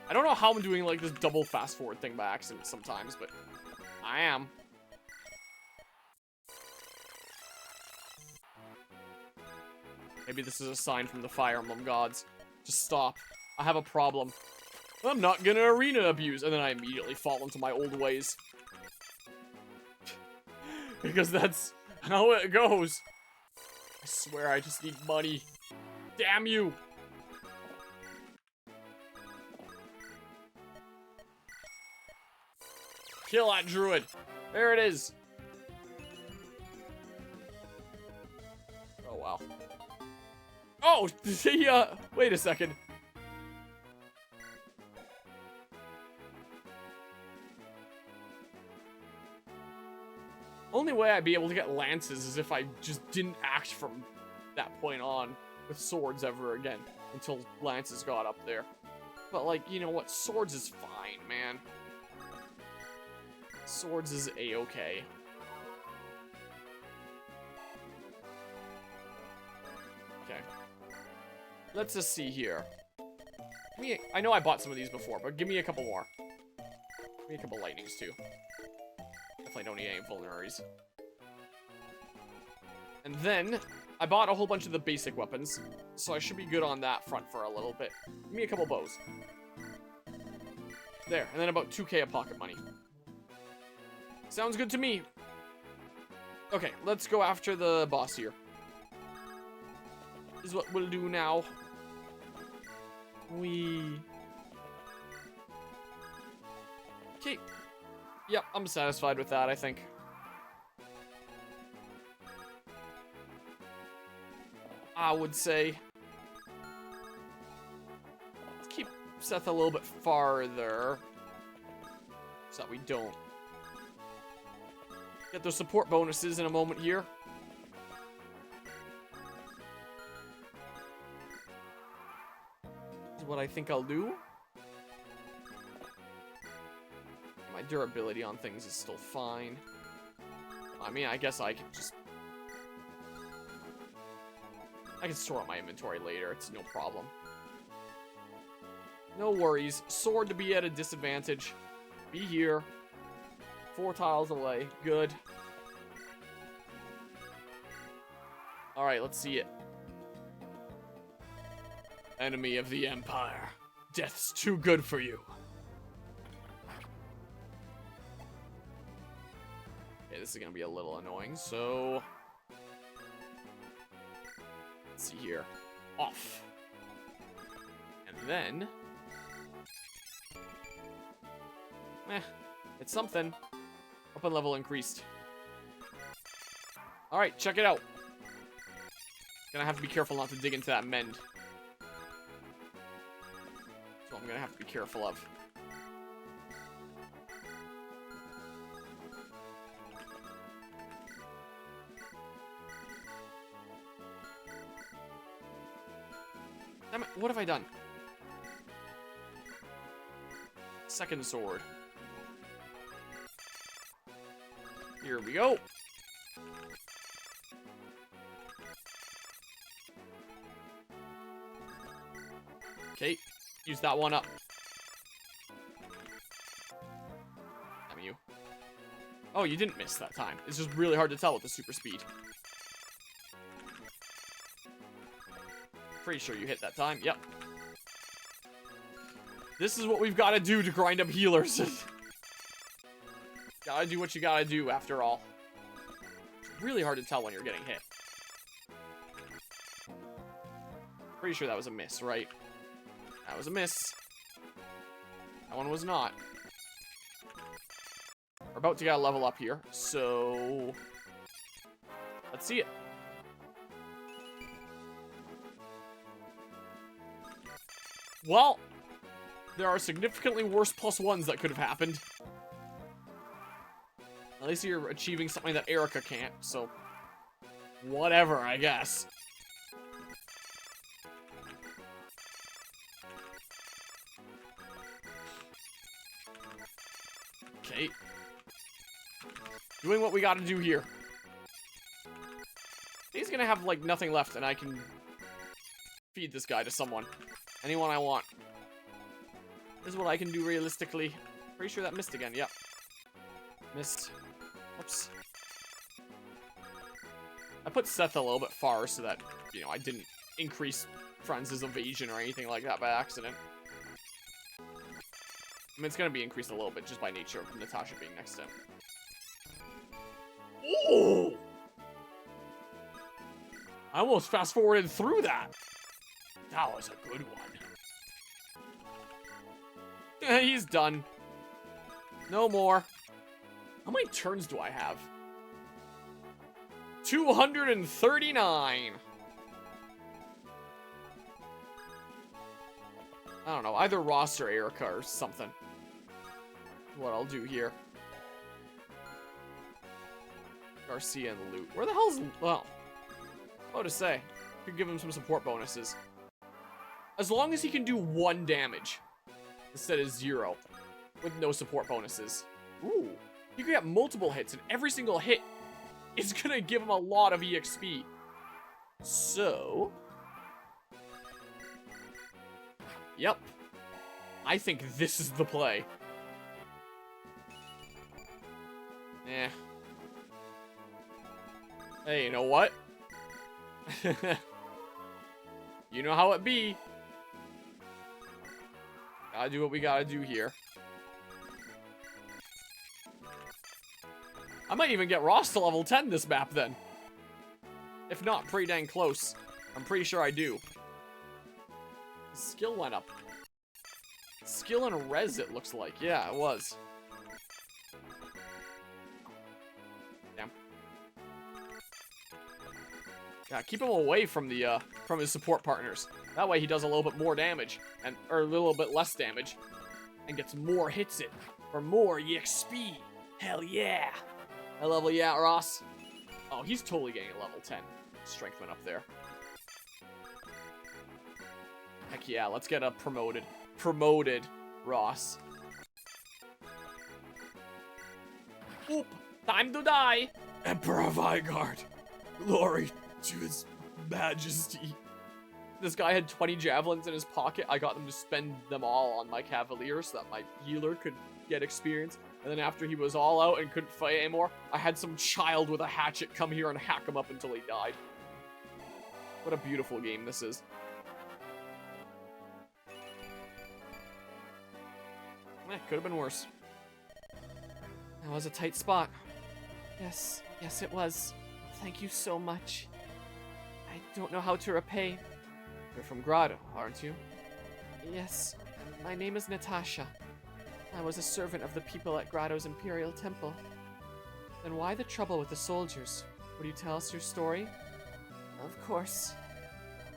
Speaker 1: I don't know how I'm doing, like, this double fast-forward thing by accident sometimes, but I am. Maybe this is a sign from the Fire Emblem gods. Just stop. I have a problem. I'm not gonna arena abuse. And then I immediately fall into my old ways. Because that's how it goes. I swear I just need money. Damn you. Kill that druid. There it is. Oh, wow. Oh, wait a second. Only way I'd be able to get lances is if I just didn't act from that point on with swords ever again until lances got up there. But, like, you know what? Swords is fine, man. Swords is a-okay. Okay. Let's just see here. I know I bought some of these before, but give me a couple more. Give me a couple lightnings, too. Definitely don't need any vulneraries. And then, I bought a whole bunch of the basic weapons, so I should be good on that front for a little bit. Give me a couple bows. There, and then about 2k of pocket money. Sounds good to me. Okay, let's go after the boss here. This is what we'll do now. Okay. Yep, I'm satisfied with that, I think. I would say. Let's keep Seth a little bit farther. So that we don't get those support bonuses in a moment here. This is what I think I'll do. My durability on things is still fine. I mean, I guess I could just... I can store up my inventory later. It's no problem. No worries. Sword to be at a disadvantage. Be here. 4 tiles away. Good. Alright, let's see it. Enemy of the Empire. Death's too good for you. Okay, this is gonna be a little annoying, so... Let's see here. Off. And then... it's something. Weapon level increased. Alright, check it out. Gonna have to be careful not to dig into that mend. So I'm gonna have to be careful of. Damn it, what have I done? Second sword. Here we go. Okay, use that one up. Damn you. Oh, you didn't miss that time. It's just really hard to tell with the super speed. Pretty sure you hit that time. Yep. This is what we've got to do to grind up healers. Gotta do what you gotta do, after all. It's really hard to tell when you're getting hit. Pretty sure that was a miss, right? That was a miss. That one was not. We're about to get a level up here, so... let's see it. Well, there are significantly worse +1s that could have happened. At least you're achieving something that Eirika can't, so... whatever, I guess. Okay. Doing what we gotta do here. He's gonna have, like, nothing left, and I can feed this guy to someone. Anyone I want. This is what I can do realistically. Pretty sure that missed again. Yep. Missed. Whoops. I put Seth a little bit far so that, you know, I didn't increase Franz's evasion or anything like that by accident. I mean, it's gonna be increased a little bit just by nature of Natasha being next to him. Ooh! I almost fast-forwarded through that. That was a good one. He's done. No more. How many turns do I have? 239. I don't know. Either Ross or Eirika or something. What I'll do here. Garcia and Loot. Where the hell's... well... what to say? Could give him some support bonuses. As long as he can do 1 damage. Instead of 0. With no support bonuses. Ooh. You can get multiple hits, and every single hit is gonna give him a lot of EXP. So... yep. I think this is the play. Eh. Hey, you know what? You know how it be. Gotta do what we gotta do here. I might even get Ross to level 10 this map then. If not, pretty dang close. I'm pretty sure I do. Skill went up. Skill and res, it looks like. Yeah, it was. Damn. Yeah, keep him away from the from his support partners. That way he does a little bit more damage, or a little bit less damage, and gets more hits in for more EXP. Hell yeah! I level yeah, Ross. Oh, he's totally getting a level 10. Strength went up there. Heck yeah, let's get a promoted Ross. Oop! Time to die! Emperor Vigard! Glory to his majesty. This guy had 20 javelins in his pocket. I got them to spend them all on my cavalier so that my healer could get experience. And then after he was all out and couldn't fight anymore, I had some child with a hatchet come here and hack him up until he died. What a beautiful game this is. Could have been worse. That was a tight spot. Yes, it was. Thank you so much. I don't know how to repay. You're from Grotto, aren't you? Yes, my name is Natasha. I was a servant of the people at Grotto's Imperial Temple. Then why the trouble with the soldiers? Would you tell us your story? Of course.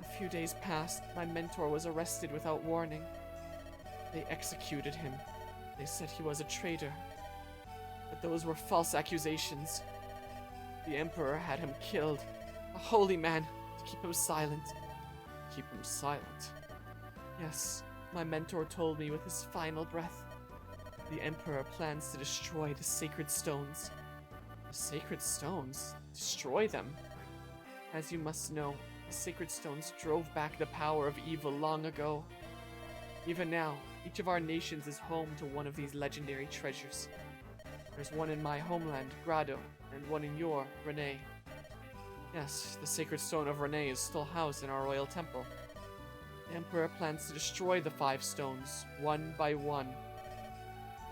Speaker 1: A few days passed, my mentor was arrested without warning. They executed him. They said he was a traitor. But those were false accusations. The Emperor had him killed. A holy man, to keep him silent. Keep him silent? Yes, my mentor told me with his final breath. The Emperor plans to destroy the sacred stones. The sacred stones? Destroy them? As you must know, the sacred stones drove back the power of evil long ago. Even now, each of our nations is home to one of these legendary treasures. There's one in my homeland, Grotto, and one in your, Renee. Yes, the sacred stone of Renee is still housed in our royal temple. The Emperor plans to destroy the 5 stones, one by one.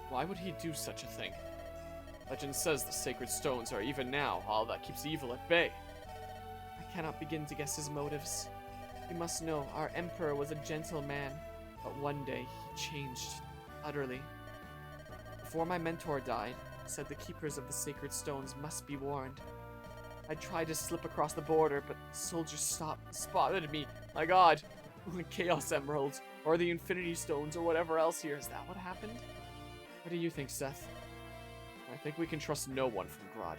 Speaker 1: Why would he do such a thing? Legend says the sacred stones are even now all that keeps evil at bay. I cannot begin to guess his motives. You must know, our Emperor was a gentle man, but one day he changed utterly. Before my mentor died, he said the keepers of the sacred stones must be warned. I tried to slip across the border, but soldiers spotted me. My god, the Chaos Emeralds, or the Infinity Stones, or whatever else here. Is that what happened? What do you think, Seth? I think we can trust no one from Grad.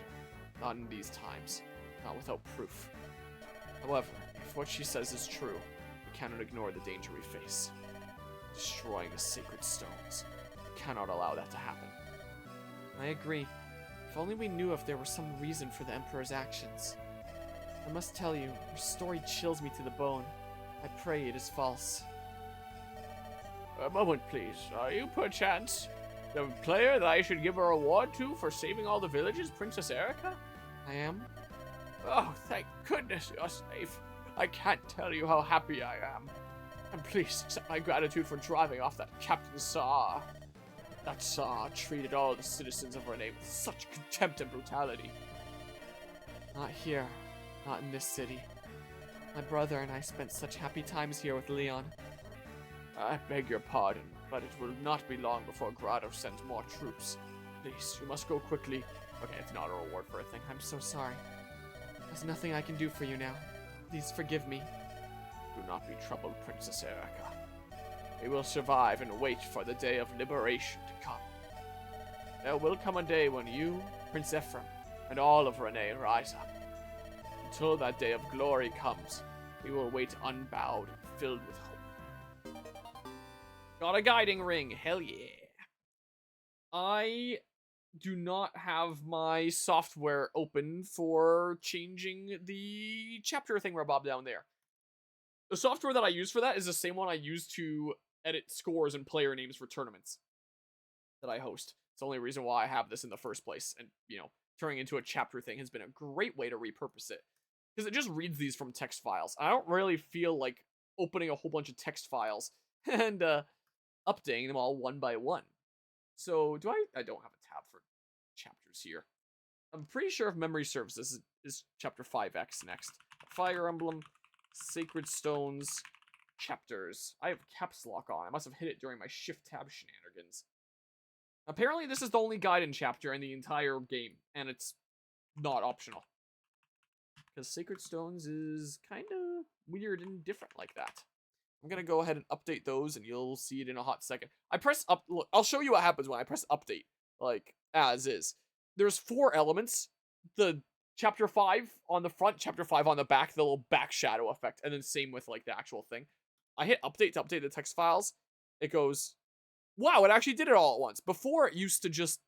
Speaker 1: Not in these times. Not without proof. However, if what she says is true, we cannot ignore the danger we face. Destroying the sacred stones. We cannot allow that to happen. I agree. If only we knew if there was some reason for the Emperor's actions. I must tell you, your story chills me to the bone. I pray it is false.
Speaker 2: A moment, please. Are you, perchance, the player that I should give a reward to for saving all the villages, Princess Eirika?
Speaker 1: I am?
Speaker 2: Oh, thank goodness you're safe. I can't tell you how happy I am. And please accept my gratitude for driving off that Captain Saar. That Saar treated all the citizens of Renee with such contempt and brutality.
Speaker 1: Not here. Not in this city. My brother and I spent such happy times here with Leon.
Speaker 2: I beg your pardon, but it will not be long before Grado sends more troops. Please, you must go quickly. Okay, it's not a reward for a thing.
Speaker 1: I'm so sorry. There's nothing I can do for you now. Please forgive me.
Speaker 2: Do not be troubled, Princess Eirika. We will survive and wait for the day of liberation to come. There will come a day when you, Prince Ephraim, and all of Renee rise up. Until that day of glory comes, we will wait unbowed and filled with hope.
Speaker 1: Got a guiding ring, hell yeah. I do not have my software open for changing the chapter thingamabob down there. The software that I use for that is the same one I use to edit scores and player names for tournaments that I host. It's the only reason why I have this in the first place. And, you know, turning into a chapter thing has been a great way to repurpose it. Because it just reads these from text files. I don't really feel like opening a whole bunch of text files and updating them all one by one. So, I don't have a tab for chapters here. I'm pretty sure if memory serves, this is chapter 5X next. Fire Emblem, Sacred Stones, chapters. I have caps lock on. I must have hit it during my shift tab shenanigans. Apparently this is the only guidance chapter in the entire game, and it's not optional. Because Sacred Stones is kind of weird and different like that. I'm going to go ahead and update those, and you'll see it in a hot second. I press up. Look, I'll show you what happens when I press update, like, as is. There's 4 elements. The chapter 5 on the front, chapter 5 on the back, the little back shadow effect, and then same with, like, the actual thing. I hit update to update the text files. It goes, wow, it actually did it all at once. Before, it used to just,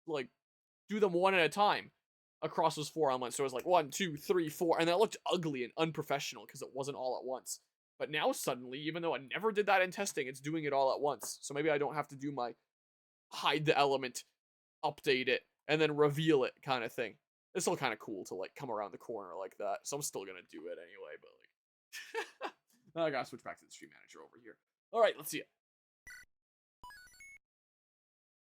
Speaker 1: like, do them one at a time across those 4 elements. So it was like 1, 2, 3, 4, and that looked ugly and unprofessional because it wasn't all at once. But now suddenly, even though I never did that in testing, it's doing it all at once. So maybe I don't have to do my hide the element, update it, and then reveal it kind of thing. It's still kind of cool to, like, come around the corner like that. So I'm still going to do it anyway, but, like... I gotta switch back to the stream manager over here. Alright, let's see it.